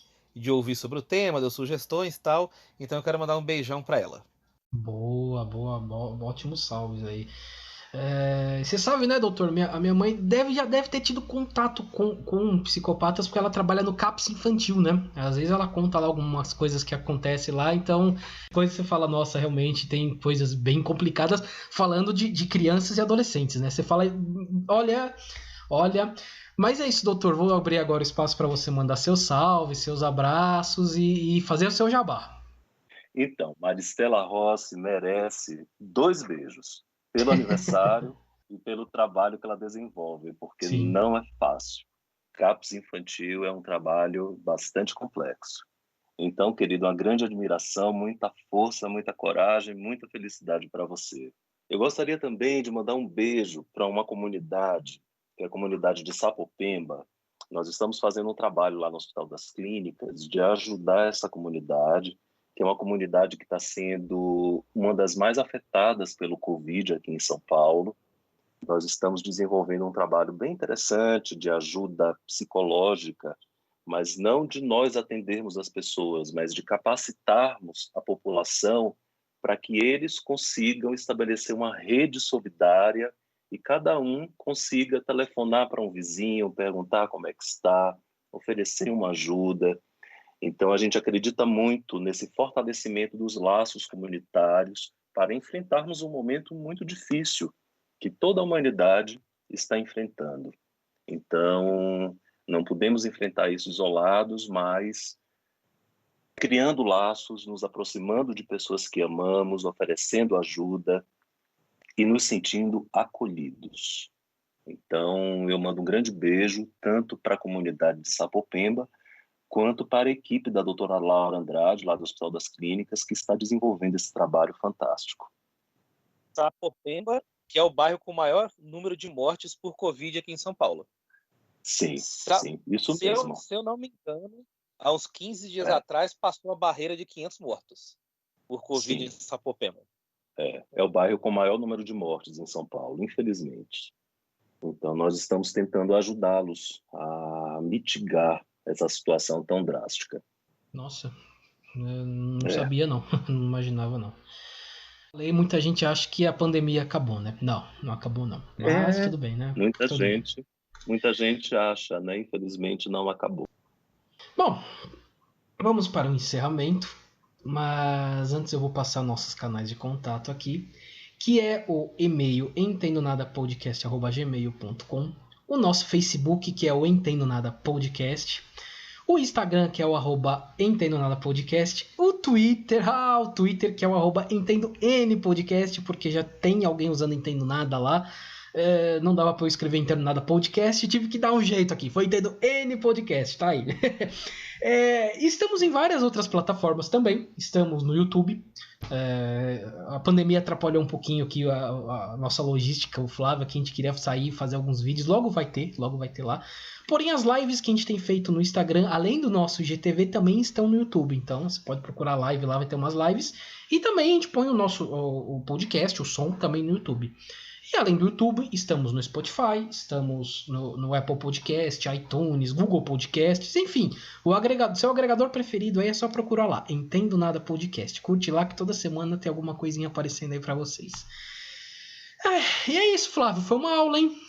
S5: ouvir sobre o tema, deu sugestões e tal. Então eu quero mandar um beijão pra ela.
S2: Boa, ótimos salves aí. Você sabe, né, doutor? A minha mãe já deve ter tido contato com psicopatas, porque ela trabalha no CAPS infantil, né? Às vezes ela conta lá algumas coisas que acontecem lá, então depois você fala, nossa, realmente tem coisas bem complicadas, falando de crianças e adolescentes, né? Você fala, olha... Mas é isso, doutor. Vou abrir agora o espaço para você mandar seus salves, seus abraços e fazer o seu jabá.
S3: Então, Maristela Rossi merece 2 beijos, pelo aniversário e pelo trabalho que ela desenvolve, porque
S2: Sim.
S3: não é fácil. CAPS infantil é um trabalho bastante complexo. Então, querido, uma grande admiração, muita força, muita coragem, muita felicidade para você. Eu gostaria também de mandar um beijo para uma comunidade, que é a comunidade de Sapopemba. Nós estamos fazendo um trabalho lá no Hospital das Clínicas de ajudar essa comunidade, que é uma comunidade que está sendo uma das mais afetadas pelo Covid aqui em São Paulo. Nós estamos desenvolvendo um trabalho bem interessante de ajuda psicológica, mas não de nós atendermos as pessoas, mas de capacitarmos a população para que eles consigam estabelecer uma rede solidária e cada um consiga telefonar para um vizinho, perguntar como é que está, oferecer uma ajuda. Então, a gente acredita muito nesse fortalecimento dos laços comunitários para enfrentarmos um momento muito difícil que toda a humanidade está enfrentando. Então, não podemos enfrentar isso isolados, mas criando laços, nos aproximando de pessoas que amamos, oferecendo ajuda e nos sentindo acolhidos. Então, eu mando um grande beijo tanto para a comunidade de Sapopemba quanto para a equipe da doutora Laura Andrade, lá do Hospital das Clínicas, que está desenvolvendo esse trabalho fantástico.
S5: Sapopemba, que é o bairro com o maior número de mortes por Covid aqui em São Paulo.
S3: Sim, sim, isso mesmo.
S5: Se eu não me engano, há uns 15 dias atrás passou a barreira de 500 mortos por Covid em Sapopemba.
S3: É o bairro com o maior número de mortes em São Paulo, infelizmente. Então, nós estamos tentando ajudá-los a mitigar essa situação tão drástica.
S2: Nossa, eu não sabia não, não imaginava não. Muita gente acha que a pandemia acabou, né? Não, não acabou não. Mas tudo bem, né?
S3: Muita gente acha, né? Infelizmente não acabou.
S2: Bom, vamos para o encerramento, mas antes eu vou passar nossos canais de contato aqui, que é o e-mail entendonadapodcast@gmail.com, o nosso Facebook, que é o Entendo Nada Podcast, o Instagram, que é o @entendonadapodcast, o Twitter, que é o @entendonpodcast, porque já tem alguém usando Entendo Nada lá. Não dava para eu escrever Entendo Nada Podcast, tive que dar um jeito aqui, foi Entendo N Podcast, tá aí. Estamos em várias outras plataformas também, estamos no YouTube. A pandemia atrapalhou um pouquinho aqui a nossa logística, o Flávio, que a gente queria sair e fazer alguns vídeos, logo vai ter lá. Porém, as lives que a gente tem feito no Instagram, além do nosso IGTV, também estão no YouTube. Então, você pode procurar live lá, vai ter umas lives. E também a gente põe o podcast, o som, também no YouTube. E além do YouTube, estamos no Spotify, estamos no Apple Podcast, iTunes, Google Podcasts, enfim, seu agregador preferido aí é só procurar lá, Entendo Nada Podcast. Curte lá que toda semana tem alguma coisinha aparecendo aí pra vocês. E é isso, Flávio, foi uma aula, hein?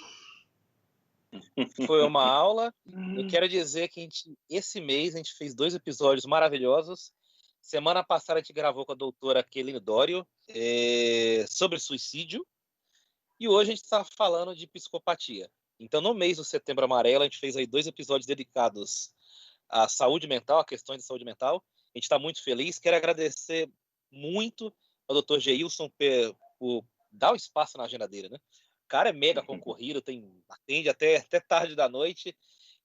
S5: Foi uma aula. Eu quero dizer que esse mês a gente fez 2 episódios maravilhosos. Semana passada a gente gravou com a doutora Keline Dório sobre suicídio. E hoje a gente está falando de psicopatia. Então, no mês do Setembro Amarelo, a gente fez aí 2 episódios dedicados à saúde mental, a questões de saúde mental. A gente está muito feliz. Quero agradecer muito ao Dr. Geilson por dar o espaço na agenda dele, né? O cara é mega concorrido, atende até tarde da noite.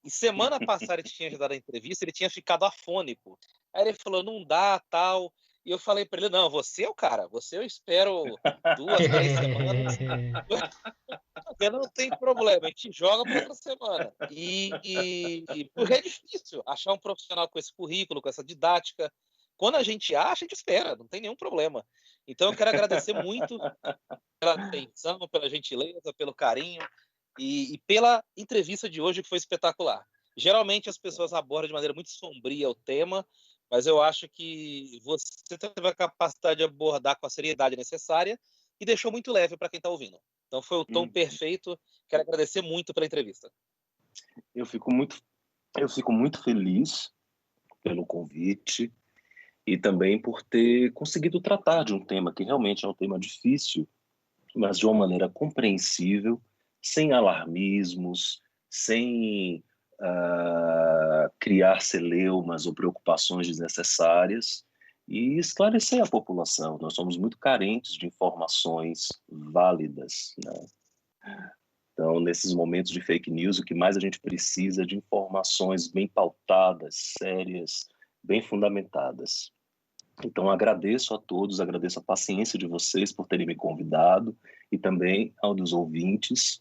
S5: E semana passada ele tinha dado a entrevista, ele tinha ficado afônico. Aí ele falou, não dá, tal. E eu falei para ele, não, você é o cara, você eu espero 2, 3 semanas. Porque não tem problema, a gente joga para outra semana. Porque é difícil achar um profissional com esse currículo, com essa didática. Quando a gente acha, a gente espera, não tem nenhum problema. Então eu quero agradecer muito pela atenção, pela gentileza, pelo carinho e pela entrevista de hoje, que foi espetacular. Geralmente as pessoas abordam de maneira muito sombria o tema, mas eu acho que você teve a capacidade de abordar com a seriedade necessária e deixou muito leve para quem está ouvindo. Então foi o tom perfeito. Quero agradecer muito pela entrevista.
S3: Eu fico muito feliz pelo convite e também por ter conseguido tratar de um tema que realmente é um tema difícil, mas de uma maneira compreensível, sem alarmismos, sem criar celeumas ou preocupações desnecessárias. e esclarecer a população. Nós somos muito carentes de informações válidas, né? Então, nesses momentos de fake news, o que mais a gente precisa é de informações bem pautadas, sérias, bem fundamentadas. Então, agradeço a todos, agradeço a paciência de vocês por terem me convidado e também aos dos ouvintes,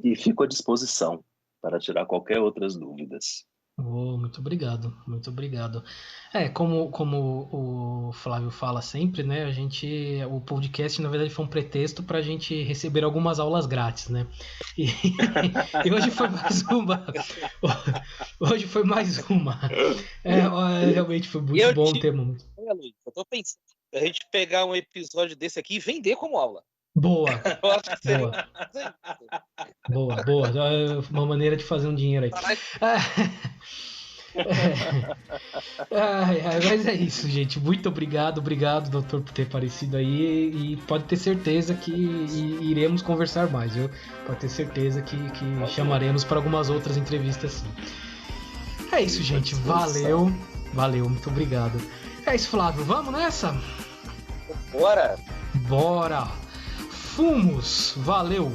S3: e fico à disposição para tirar qualquer outras dúvidas.
S2: Muito obrigado, muito obrigado. Como o Flávio fala sempre, né? O podcast na verdade foi um pretexto para a gente receber algumas aulas grátis, né? E hoje foi mais uma. Hoje foi mais uma. Realmente foi muito bom o tema.
S5: Eu tô pensando a gente pegar um episódio desse aqui e vender como aula.
S2: Boa.
S5: Eu acho que seria
S2: Boa. Uma maneira de fazer um dinheiro aí. Mas é isso, gente. Muito obrigado, doutor, por ter aparecido aí. E pode ter certeza que iremos conversar mais, viu? Pode ter certeza que chamaremos para algumas outras entrevistas, sim. É isso, gente. Valeu, muito obrigado. É isso, Flávio. Vamos nessa?
S5: Bora!
S2: Fumos! Valeu!